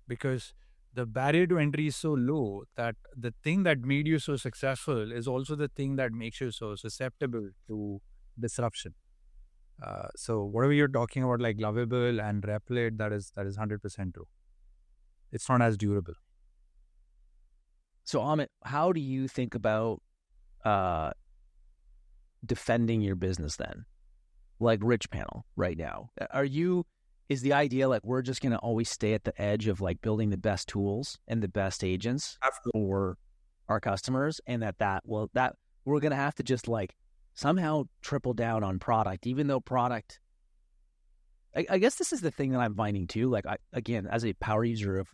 because the barrier to entry is so low that the thing that made you so successful is also the thing that makes you so susceptible to disruption. So whatever you're talking about, like Lovable and Replit, that is 100% true. It's not as durable. So Amit, how do you think about defending your business then? Like RichPanel right now, is the idea like we're just going to always stay at the edge of like building the best tools and the best agents for our customers, and that we're going to have to just like somehow triple down on product, even though product, I guess this is the thing that I'm finding too. Like, again, as a power user of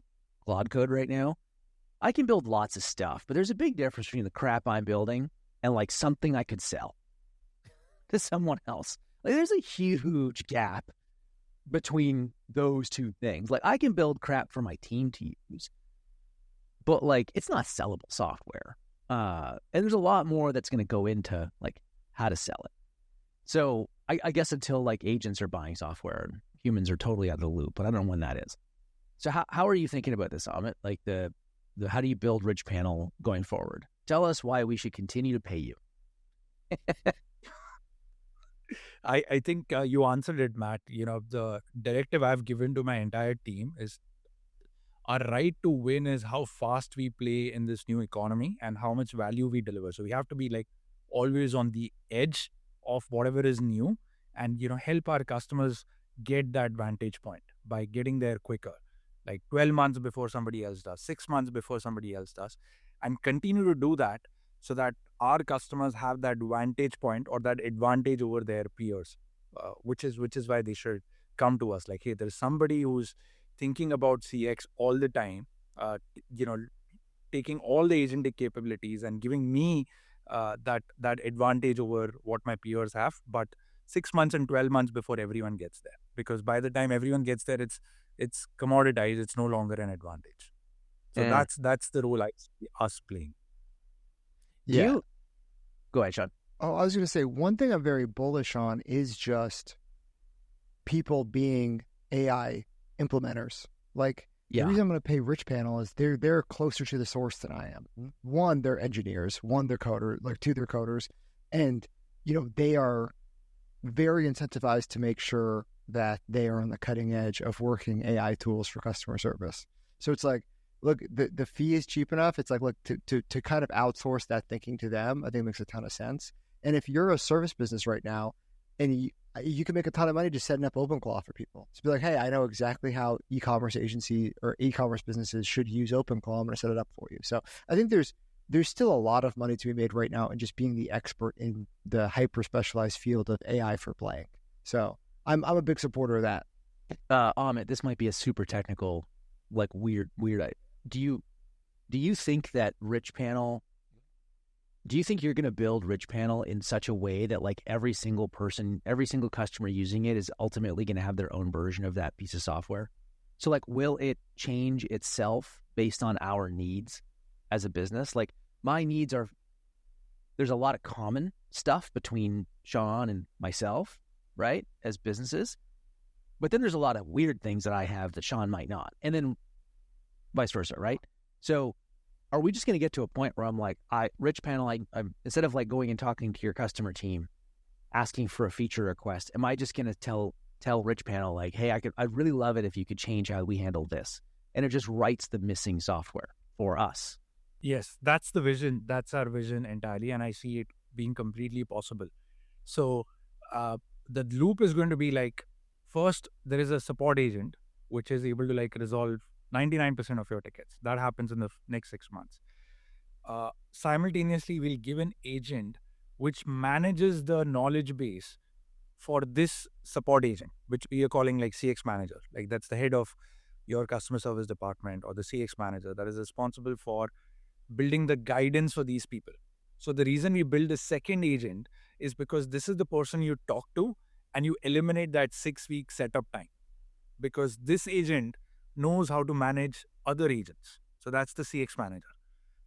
Claude Code right now, I can build lots of stuff, but there's a big difference between the crap I'm building and like something I could sell to someone else. Like, there's a huge gap between those two things. Like, I can build crap for my team to use, but like, it's not sellable software. And there's a lot more that's going to go into like how to sell it. So I guess until like agents are buying software and humans are totally out of the loop, but I don't know when that is. So how are you thinking about this, Amit? Like the how do you build RichPanel going forward? Tell us why we should continue to pay you. I think you answered it, Matt. The directive I've given to my entire team is our right to win is how fast we play in this new economy and how much value we deliver. So we have to be like always on the edge of whatever is new and, help our customers get that vantage point by getting there quicker, like 12 months before somebody else does, 6 months before somebody else does, and continue to do that so that our customers have that vantage point or that advantage over their peers, which is why they should come to us. Like, hey, there's somebody who's thinking about CX all the time, taking all the agentic capabilities and giving me that advantage over what my peers have, but 6 months and 12 months before everyone gets there. Because by the time everyone gets there, it's commoditized. It's no longer an advantage. So that's the role I see us playing. Yeah. Go ahead, Sean. Oh, I was going to say, one thing I'm very bullish on is just people being AI implementers. Like, the reason I'm going to pay RichPanel is they're closer to the source than I am. One, they're engineers. One, they're two, they're coders. And, they are very incentivized to make sure that they are on the cutting edge of working AI tools for customer service. So it's like, look, the fee is cheap enough. It's like, look, to kind of outsource that thinking to them, I think makes a ton of sense. And if you're a service business right now, and you can make a ton of money just setting up OpenClaw for people. To be like, hey, I know exactly how e-commerce agency or e-commerce businesses should use OpenClaw. I'm going to set it up for you. So I think there's still a lot of money to be made right now in just being the expert in the hyper-specialized field of AI for blank. So I'm a big supporter of that. Amit, this might be a super technical, like weird. Do you think that RichPanel? Do you think you're going to build RichPanel in such a way that like every single person, every single customer using it is ultimately going to have their own version of that piece of software? So like, will it change itself based on our needs as a business? Like, my needs are, there's a lot of common stuff between Sean and myself, right, as businesses. But then there's a lot of weird things that I have that Sean might not. And then vice versa, right? So are we just going to get to a point where I'm like, RichPanel, I'm instead of like going and talking to your customer team, asking for a feature request, am I just going to tell RichPanel like, hey, I'd really love it if you could change how we handle this, and it just writes the missing software for us? Yes, that's the vision. That's our vision entirely, and I see it being completely possible. So the loop is going to be like, first there is a support agent which is able to like resolve 99% of your tickets. That happens in the next 6 months. Simultaneously, we'll give an agent which manages the knowledge base for this support agent, which we are calling like CX manager. Like that's the head of your customer service department or the CX manager that is responsible for building the guidance for these people. So the reason we build a second agent is because this is the person you talk to and you eliminate that 6-week setup time, because this agent knows how to manage other agents. So that's the CX manager.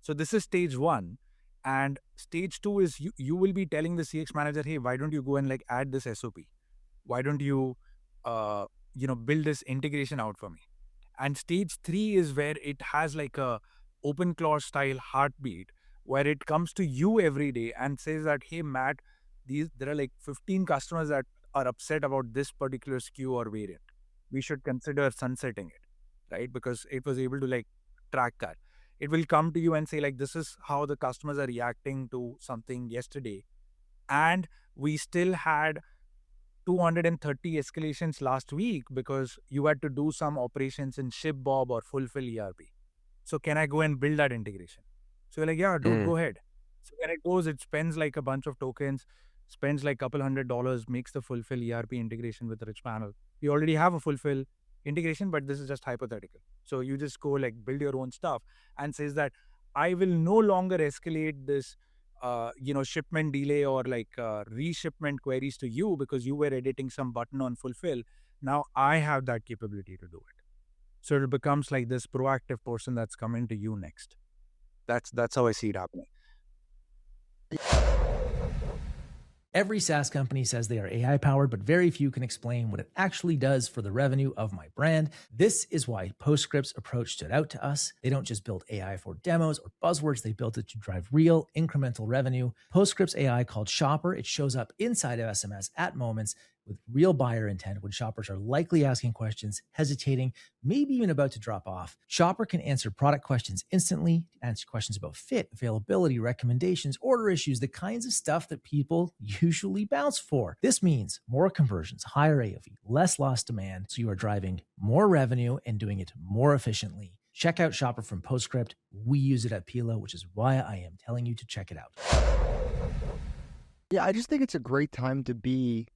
So this is stage 1. And stage 2 is you will be telling the CX manager, hey, why don't you go and like add this SOP? Why don't you, build this integration out for me? And stage 3 is where it has like a open clause style heartbeat, where it comes to you every day and says that, hey, Matt, there are like 15 customers that are upset about this particular SKU or variant. We should consider sunsetting it, right? Because it was able to like track that. It will come to you and say like, this is how the customers are reacting to something yesterday. And we still had 230 escalations last week because you had to do some operations in ShipBob or Fulfill ERP. So can I go and build that integration? So you're like, yeah, dude, go ahead. So when it goes, it spends like a bunch of tokens, spends like $200, makes the Fulfill ERP integration with RichPanel. We already have a Fulfill integration, but this is just hypothetical. So you just go like build your own stuff and says that I will no longer escalate this, shipment delay or like reshipment queries to you because you were editing some button on Fulfill. Now I have that capability to do it. So it becomes like this proactive person that's coming to you next. That's how I see it happening. Every SaaS company says they are AI powered, but very few can explain what it actually does for the revenue of my brand. This is why Postscript's approach stood out to us. They don't just build AI for demos or buzzwords. They built it to drive real incremental revenue. Postscript's AI, called Shopper, it shows up inside of SMS at moments with real buyer intent when shoppers are likely asking questions, hesitating, maybe even about to drop off. Shopper can answer product questions instantly, answer questions about fit, availability, recommendations, order issues, the kinds of stuff that people usually bounce for. This means more conversions, higher AOV, less lost demand, so you are driving more revenue and doing it more efficiently. Check out Shopper from Postscript. We use it at Pela, which is why I am telling you to check it out. Yeah, I just think it's a great time to be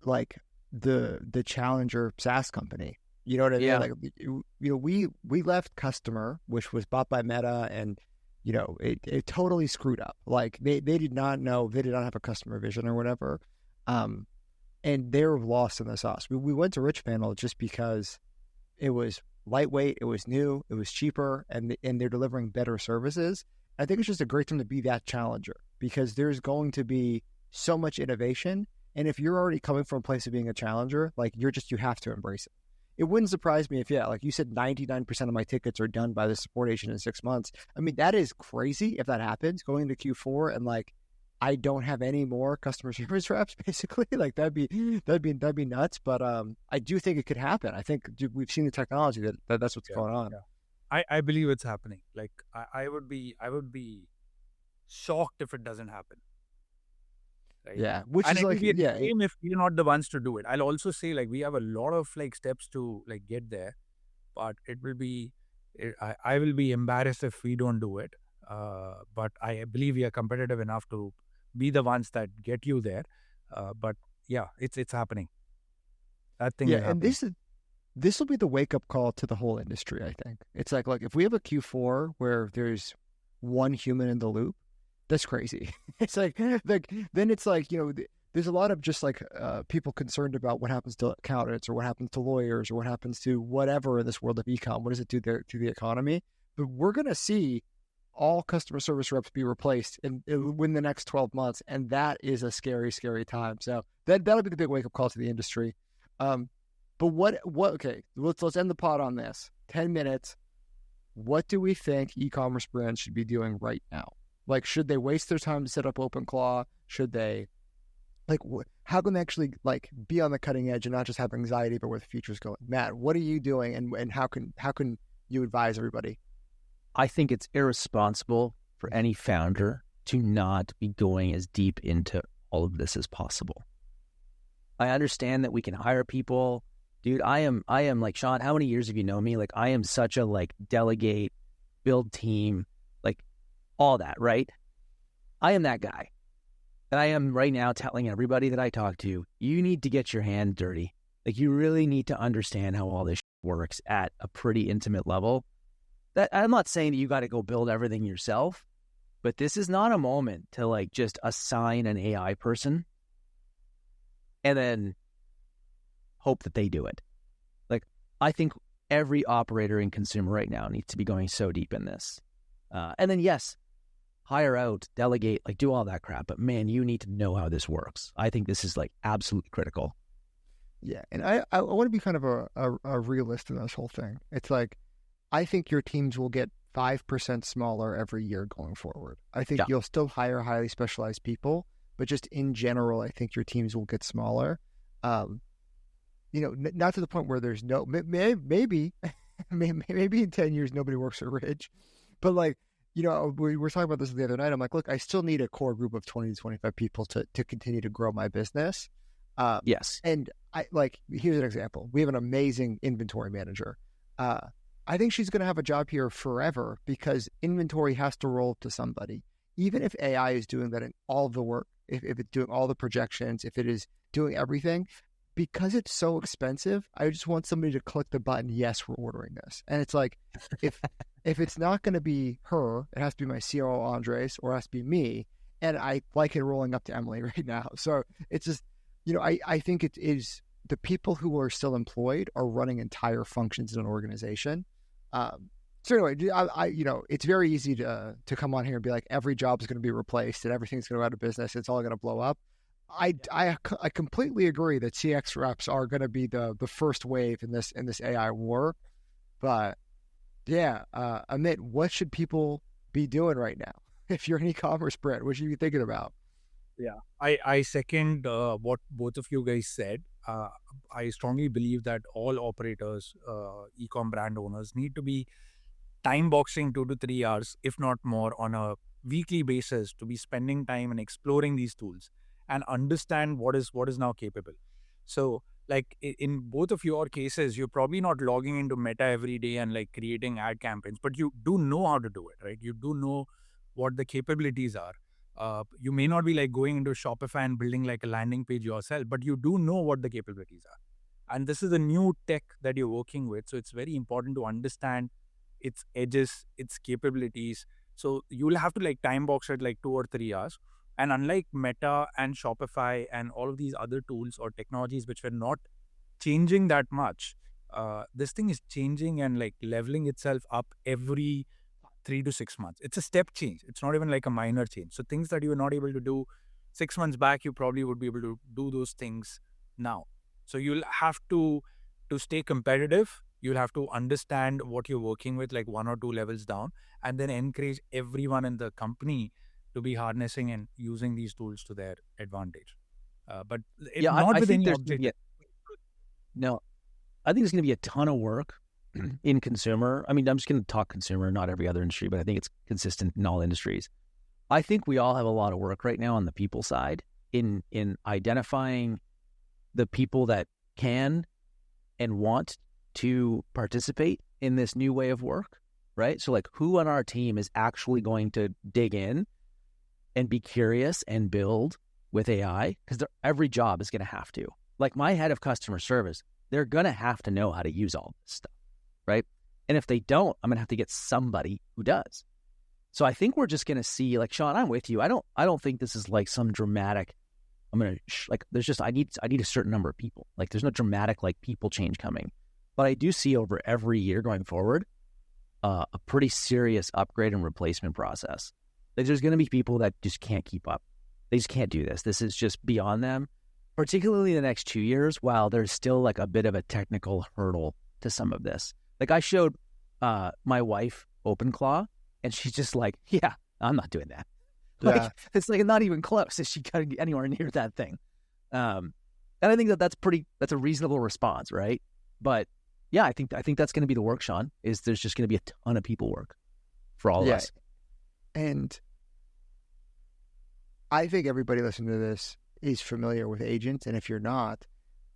like the challenger SaaS company. You know what I mean? Yeah. Like, we left Customer, which was bought by Meta, and it totally screwed up. Like they did not have a customer vision or whatever, and they're lost in the sauce. We went to RichPanel just because it was lightweight, it was new, it was cheaper, and they're delivering better services. I think it's just a great time to be that challenger because there's going to be so much innovation. And if you're already coming from a place of being a challenger, like you have to embrace it. It wouldn't surprise me if, like you said, 99% of my tickets are done by the support agent in 6 months. I mean, that is crazy if that happens going into Q4 and like I don't have any more customer service reps, basically. Like that'd be nuts. But I do think it could happen. I think we've seen the technology that's what's going on. Yeah. I believe it's happening. Like I would be shocked if it doesn't happen. Right? Yeah, which and is like, yeah, if we're not the ones to do it. I'll also say like we have a lot of like steps to like get there, but I will be embarrassed if we don't do it. But I believe we are competitive enough to be the ones that get you there. But yeah, it's happening. That thing. Yeah, and this will be the wake up call to the whole industry. I think it's like if we have a Q4 where there's one human in the loop. That's crazy. It's like then it's like, there's a lot of just like people concerned about what happens to accountants or what happens to lawyers or what happens to whatever in this world of e-com. What does it do to the economy? But we're going to see all customer service reps be replaced within the next 12 months. And that is a scary, scary time. So that'll be the big wake up call to the industry. But okay, let's end the pod on this. 10 minutes. What do we think e-commerce brands should be doing right now? Like, should they waste their time to set up OpenClaw? Should they, how can they actually, be on the cutting edge and not just have anxiety about where the future's going? Matt, what are you doing, and how can you advise everybody? I think it's irresponsible for any founder to not be going as deep into all of this as possible. I understand that we can hire people Dude, I am like, Sean, how many years have you known me? Like, I am such a like delegate, build team, like all that, right? I am that guy. And I am right now telling everybody that I talk to, you need to get your hand dirty. Like, you really need to understand how all this works at a pretty intimate level. That I'm not saying that you got to go build everything yourself, but this is not a moment to like just assign an AI person and then hope that they do it. Like, I think every operator in consumer right now needs to be going so deep in this. And then, yes, hire out, delegate, like do all that crap. But man, you need to know how this works. I think this is like absolutely critical. Yeah. And I want to be kind of a realist in this whole thing. It's like, I think your teams will get 5% smaller every year going forward. I think you'll still hire highly specialized people, but just in general, I think your teams will get smaller. Not to the point where there's no, maybe in 10 years, nobody works at Rich, but like, we were talking about this the other night. I'm like, look, I still need a core group of 20 to 25 people to continue to grow my business. Yes. And here's an example. We have an amazing inventory manager. I think she's going to have a job here forever because inventory has to roll to somebody. Even if AI is doing that in all the work, if it's doing all the projections, if it is doing everything, because it's so expensive, I just want somebody to click the button, yes, we're ordering this. And it's like, if it's not going to be her, it has to be my COO Andres, or it has to be me. And I like it rolling up to Emily right now. So it's just, I think it is the people who are still employed are running entire functions in an organization. So anyway, it's very easy to come on here and be like, every job is going to be replaced and everything's going to go out of business. It's all going to blow up. I completely agree that CX reps are going to be the first wave in this AI war. But yeah, Amit, what should people be doing right now? If you're an e-commerce brand, what should you be thinking about? Yeah, I second what both of you guys said. I strongly believe that all operators, e-com brand owners, need to be time boxing 2 to 3 hours, if not more, on a weekly basis to be spending time and exploring these tools and understand what is now capable. So, like in both of your cases, you're probably not logging into Meta every day and like creating ad campaigns, but you do know how to do it, right? You do know what the capabilities are. You may not be like going into Shopify and building like a landing page yourself, but you do know what the capabilities are. And this is a new tech that you're working with. So it's very important to understand its edges, its capabilities. So you'll have to like time box it like 2 or 3 hours. And unlike Meta and Shopify and all of these other tools or technologies which were not changing that much, this thing is changing and like leveling itself up every 3 to 6 months. It's a step change. It's not even like a minor change. So things that you were not able to do 6 months back, you probably would be able to do those things now. So you'll have to stay competitive. You'll have to understand what you're working with, like 1 or 2 levels down, and then encourage everyone in the company to be harnessing and using these tools to their advantage. But I think there's going to be a ton of work in consumer. I mean, I'm just going to talk consumer, not every other industry, but I think it's consistent in all industries. I think we all have a lot of work right now on the people side in identifying the people that can and want to participate in this new way of work, right? So like, who on our team is actually going to dig in and be curious and build with AI? Because every job is going to have to. Like my head of customer service, they're going to have to know how to use all this stuff, right? And if they don't, I'm going to have to get somebody who does. So I think we're just going to see, like, Sean, I'm with you. I don't think this is like some dramatic, I need a certain number of people. Like there's no dramatic like people change coming. But I do see over every year going forward, a pretty serious upgrade and replacement process. Like there's going to be people that just can't keep up. They just can't do this. This is just beyond them, particularly the next 2 years, while there's still like a bit of a technical hurdle to some of this. Like I showed my wife OpenClaw, and she's just like, yeah, I'm not doing that. Like it's like not even close if she got anywhere near that thing. And I think that's a reasonable response, right? But yeah, I think that's going to be the work, Sean, is there's just going to be a ton of people work for all of us. And I think everybody listening to this is familiar with agents. And if you're not,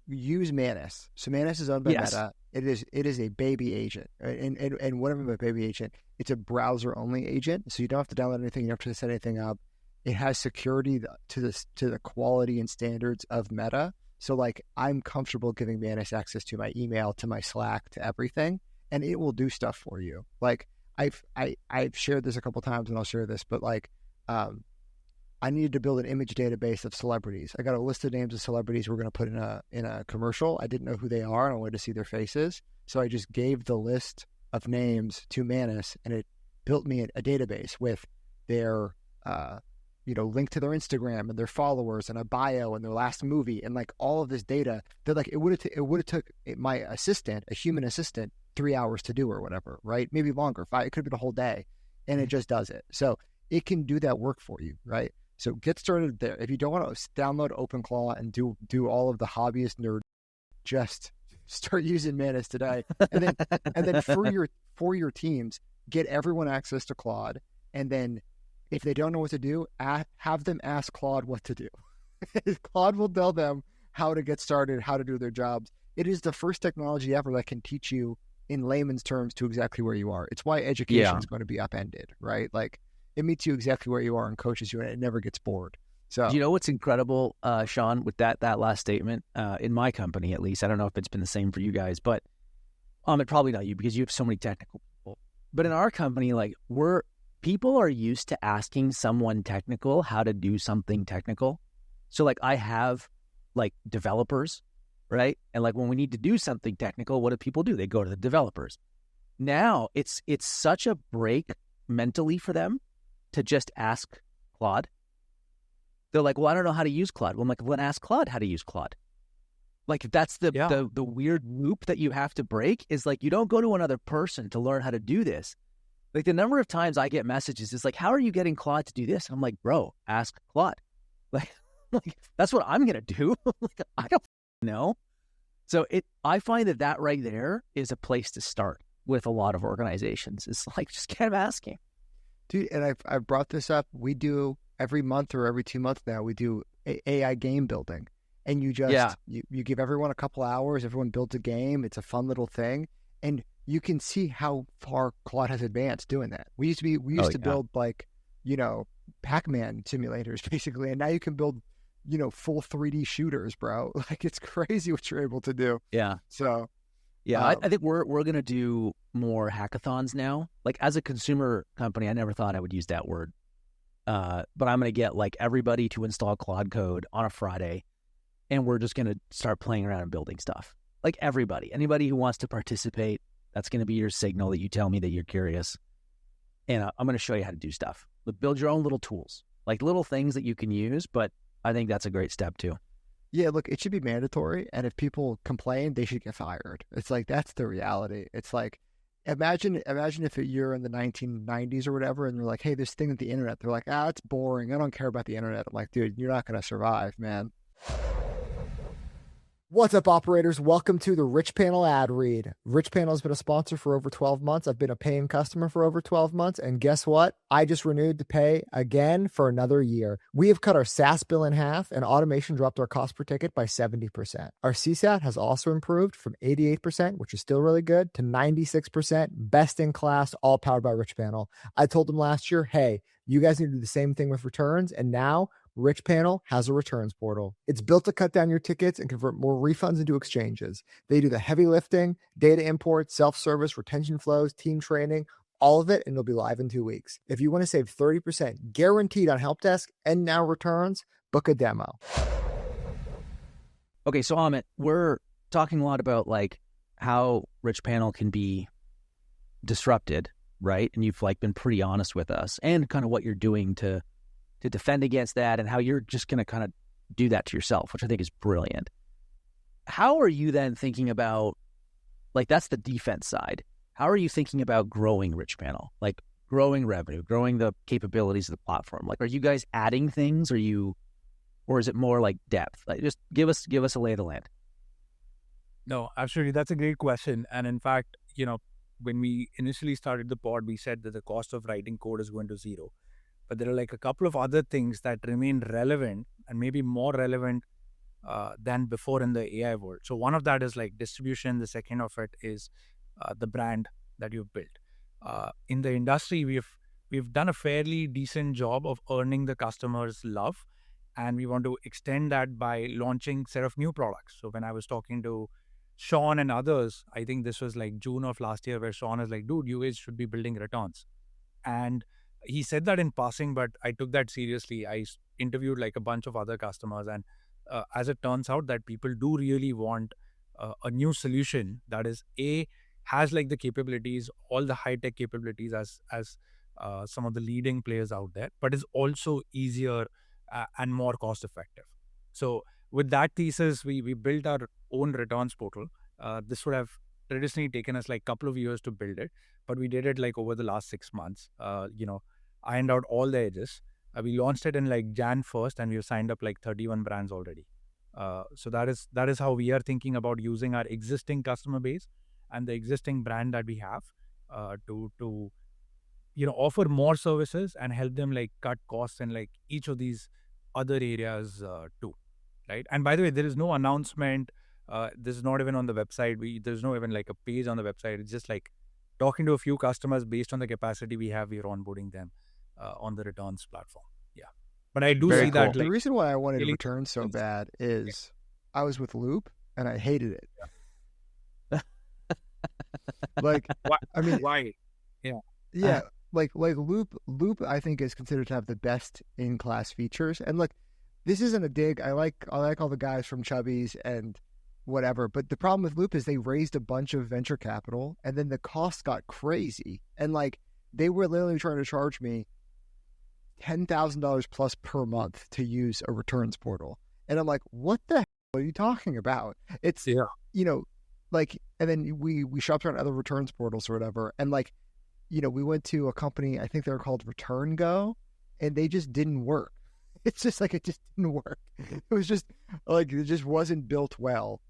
use Manus. So Manus is owned by Yes. Meta. It is a baby agent, right? And what I mean by baby agent, it's a browser only agent, so you don't have to download anything. You don't have to set anything up. It has security to the quality and standards of Meta. So like I'm comfortable giving Manus access to my email, to my Slack, to everything, and it will do stuff for you. Like I've shared this a couple times, and I'll share this, but like I needed to build an image database of celebrities. I got a list of names of celebrities we're going to put in a commercial. I didn't know who they are, and I wanted to see their faces, so I just gave the list of names to Manus, and it built me a database with their link to their Instagram and their followers and a bio and their last movie and like all of this data. That like it would have took my assistant, a human assistant, 3 hours to do or whatever, right? Maybe longer. It could have been a whole day, and it just does it. So it can do that work for you, right? So get started there. If you don't want to download OpenClaw and do all of the hobbyist nerd, just start using Manus today. And then for your teams, get everyone access to Claude. And then if they don't know what to do, have them ask Claude what to do. Claude will tell them how to get started, how to do their jobs. It is the first technology ever that can teach you in layman's terms to exactly where you are. It's why education is going to be upended, right? Like it meets you exactly where you are and coaches you, and it never gets bored. So Do you know what's incredible, Sean, with that last statement? In my company, at least, I don't know if it's been the same for you guys, but it probably not you because you have so many technical people. But in our company, like people are used to asking someone technical how to do something technical. So like I have like developers, right? And like when we need to do something technical, what do people do? They go to the developers. Now it's such a break mentally for them to just ask Claude. They're like, well, I don't know how to use Claude. Well, I'm like, well, then ask Claude how to use Claude. Like that's the weird loop that you have to break is like, you don't go to another person to learn how to do this. Like the number of times I get messages is like, how are you getting Claude to do this? And I'm like, bro, ask Claude. Like that's what I'm going to do. Like, I don't know. So I find that right there is a place to start with a lot of organizations. It's like, just keep asking. Dude, and I've brought this up. We do every month or every 2 months now, we do AI game building. And you just, you give everyone a couple hours, everyone builds a game. It's a fun little thing. And you can see how far Claude has advanced doing that. We used to build like, Pac-Man simulators basically. And now you can build, full 3D shooters, bro. Like it's crazy what you're able to do. Yeah. So yeah, I think we're going to do more hackathons now. Like as a consumer company, I never thought I would use that word. But I'm going to get like everybody to install Claude Code on a Friday, and we're just going to start playing around and building stuff. Like anybody who wants to participate, that's going to be your signal that you tell me that you're curious. And I'm going to show you how to do stuff. But build your own little tools, like little things that you can use. But I think that's a great step too. Yeah, look, it should be mandatory. And if people complain, they should get fired. It's like, that's the reality. It's like, imagine if you're in the 1990s or whatever, and you're like, hey, this thing at the internet. They're like, it's boring. I don't care about the internet. I'm like, dude, you're not going to survive, man. What's up, operators? Welcome to the RichPanel ad read. RichPanel has been a sponsor for over 12 months. I've been a paying customer for over 12 months. And guess what? I just renewed to pay again for another year. We have cut our SaaS bill in half, and automation dropped our cost per ticket by 70%. Our CSAT has also improved from 88%, which is still really good, to 96%, best in class, all powered by RichPanel. I told them last year, hey, you guys need to do the same thing with returns. And now RichPanel has a returns portal. It's built to cut down your tickets and convert more refunds into exchanges. They do the heavy lifting, data import, self-service, retention flows, team training, all of it, and it'll be live in 2 weeks. If you want to save 30% guaranteed on help desk and now returns, book a demo. Okay, so Amit, we're talking a lot about like how RichPanel can be disrupted, right? And you've like been pretty honest with us and kind of what you're doing to defend against that and how you're just going to kind of do that to yourself, which I think is brilliant. How are you then thinking about, like, that's the defense side. How are you thinking about growing RichPanel? Like growing revenue, growing the capabilities of the platform? Like, are you guys adding things? Or is it more like depth? Like, just give us a lay of the land. No, absolutely. That's a great question. And in fact, when we initially started the pod, we said that the cost of writing code is going to zero. But there are like a couple of other things that remain relevant and maybe more relevant than before in the AI world. So one of that is like distribution. The second of it is the brand that you've built. In the industry, we've done a fairly decent job of earning the customer's love, and we want to extend that by launching set of new products. So when I was talking to Sean and others, I think this was like June of last year, where Sean is like, dude, you guys should be building returns. And he said that in passing, but I took that seriously. I interviewed like a bunch of other customers, and as it turns out, that people do really want a new solution that is has like the capabilities, all the high tech capabilities as some of the leading players out there, but is also easier and more cost effective. So with that thesis, we built our own returns portal. This would have traditionally taken us like a couple of years to build it, but we did it like over the last 6 months. Ironed out all the edges. We launched it in like Jan 1st, and we've signed up like 31 brands already. So that is how we are thinking about using our existing customer base and the existing brand that we have to offer more services and help them like cut costs in like each of these other areas too, right? And by the way, there is no announcement. This is not even on the website. There's no even like a page on the website. It's just like talking to a few customers based on the capacity we have. We're onboarding them on the returns platform. Yeah, but I do Very see cool. that. The reason why I wanted really returns so bad is I was with Loop and I hated it. Like, I mean, why? Yeah. Yeah, like Loop I think is considered to have the best in-class features. And look, this isn't a dig. I like all the guys from Chubby's and whatever, but the problem with Loop is they raised a bunch of venture capital and then the costs got crazy. And like they were literally trying to charge me $10,000 plus per month to use a returns portal. And I'm like, what the hell are you talking about? It's like, and then we shopped around other returns portals or whatever, and like, we went to a company, I think they were called Return Go, and they just didn't work. It's just like, it just didn't work. It was just like, it just wasn't built well.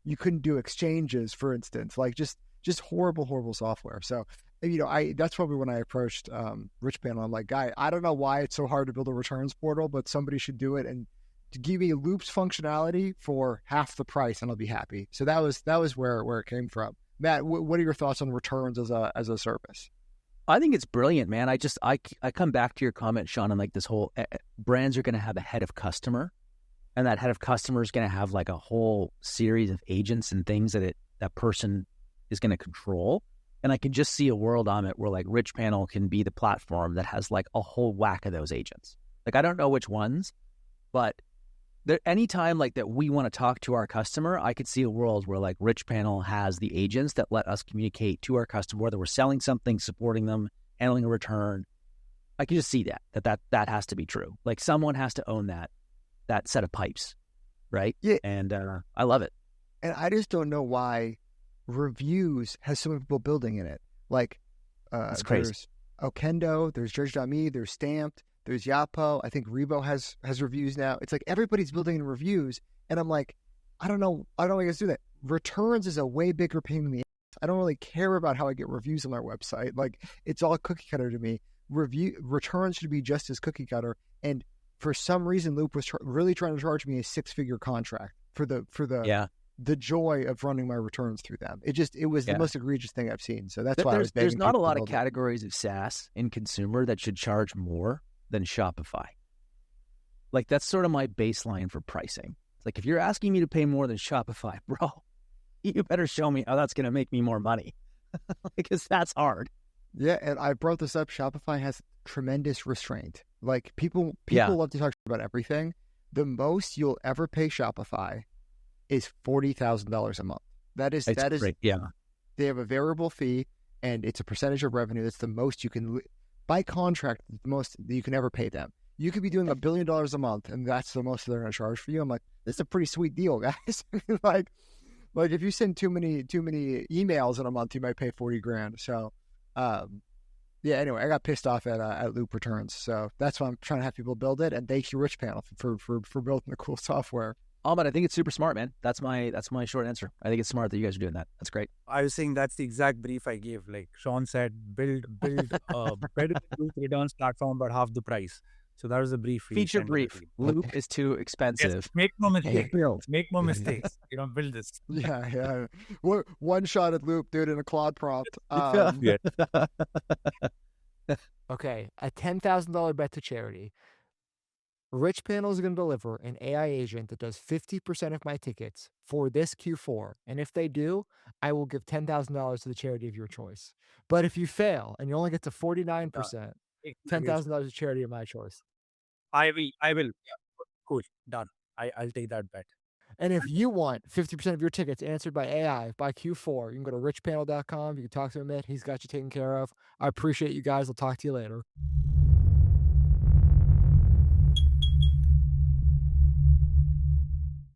You couldn't do exchanges, for instance, like just horrible software. So, that's probably when I approached RichPanel. I'm like, guy, I don't know why it's so hard to build a returns portal, but somebody should do it and to give me Loop's functionality for half the price, and I'll be happy. So that was where it came from. Matt, what are your thoughts on returns as a service? I think it's brilliant, man. I come back to your comment, Sean, on like this whole brands are going to have a head of customer, and that head of customer is going to have like a whole series of agents and things that person is going to control. And I can just see a world, Amit, where like RichPanel can be the platform that has like a whole whack of those agents. Like I don't know which ones, but anytime like that we want to talk to our customer, I could see a world where like RichPanel has the agents that let us communicate to our customer, whether we're selling something, supporting them, handling a return. I can just see that has to be true. Like someone has to own that set of pipes, right? Yeah. And I love it. And I just don't know why reviews has so many people building in it. Like it's crazy. There's Okendo, there's Judge.me, there's Stamped, there's Yapo. I think Rebo has reviews now. It's like everybody's building in reviews, and I'm like, I don't know how you guys do that. Returns is a way bigger pain in the ass. I don't really care about how I get reviews on our website. Like it's all cookie cutter to me. Returns should be just as cookie cutter. And for some reason, Loop was really trying to charge me a 6-figure contract for the joy of running my returns through them. It was the most egregious thing I've seen. So that's why I was begging. There's not a lot of it. categories of SaaS in consumer that should charge more than Shopify. Like that's sort of my baseline for pricing. It's like if you're asking me to pay more than Shopify, bro, you better show me how that's going to make me more money, because that's hard. Yeah, and I brought this up. Shopify has tremendous restraint. Like people love to talk about everything. The most you'll ever pay Shopify is $40,000 a month. That is great. Yeah. They have a variable fee, and it's a percentage of revenue. That's the most you can. By contract, the most that you can ever pay them. You could be doing $1 billion a month, and that's the most they're going to charge for you. I'm like, this is a pretty sweet deal, guys. like if you send too many emails in a month, you might pay $40,000. So, anyway, I got pissed off at Loop Returns. So that's why I'm trying to have people build it. And thank you, RichPanel, for building the cool software. But I think it's super smart, man. That's my short answer. I think it's smart that you guys are doing that. That's great. I was saying that's the exact brief I gave. Like Sean said, build a better returns platform, but half the price. So that was a brief. we Feature sent to the brief. team. Loop is too expensive. Yes, make no mistakes. Build. Make no mistakes. Build this. Yeah. One shot at Loop, dude, in a Claude prompt. Yeah. Okay, a $10,000 bet to charity. RichPanel is going to deliver an AI agent that does 50% of my tickets for this Q4. And if they do, I will give $10,000 to the charity of your choice. But if you fail and you only get to 49%, $10,000 to charity of my choice. I will. Yeah. Cool. Done. I'll take that bet. And if you want 50% of your tickets answered by AI by Q4, you can go to richpanel.com. You can talk to Amit. He's got you taken care of. I appreciate you guys. I'll talk to you later.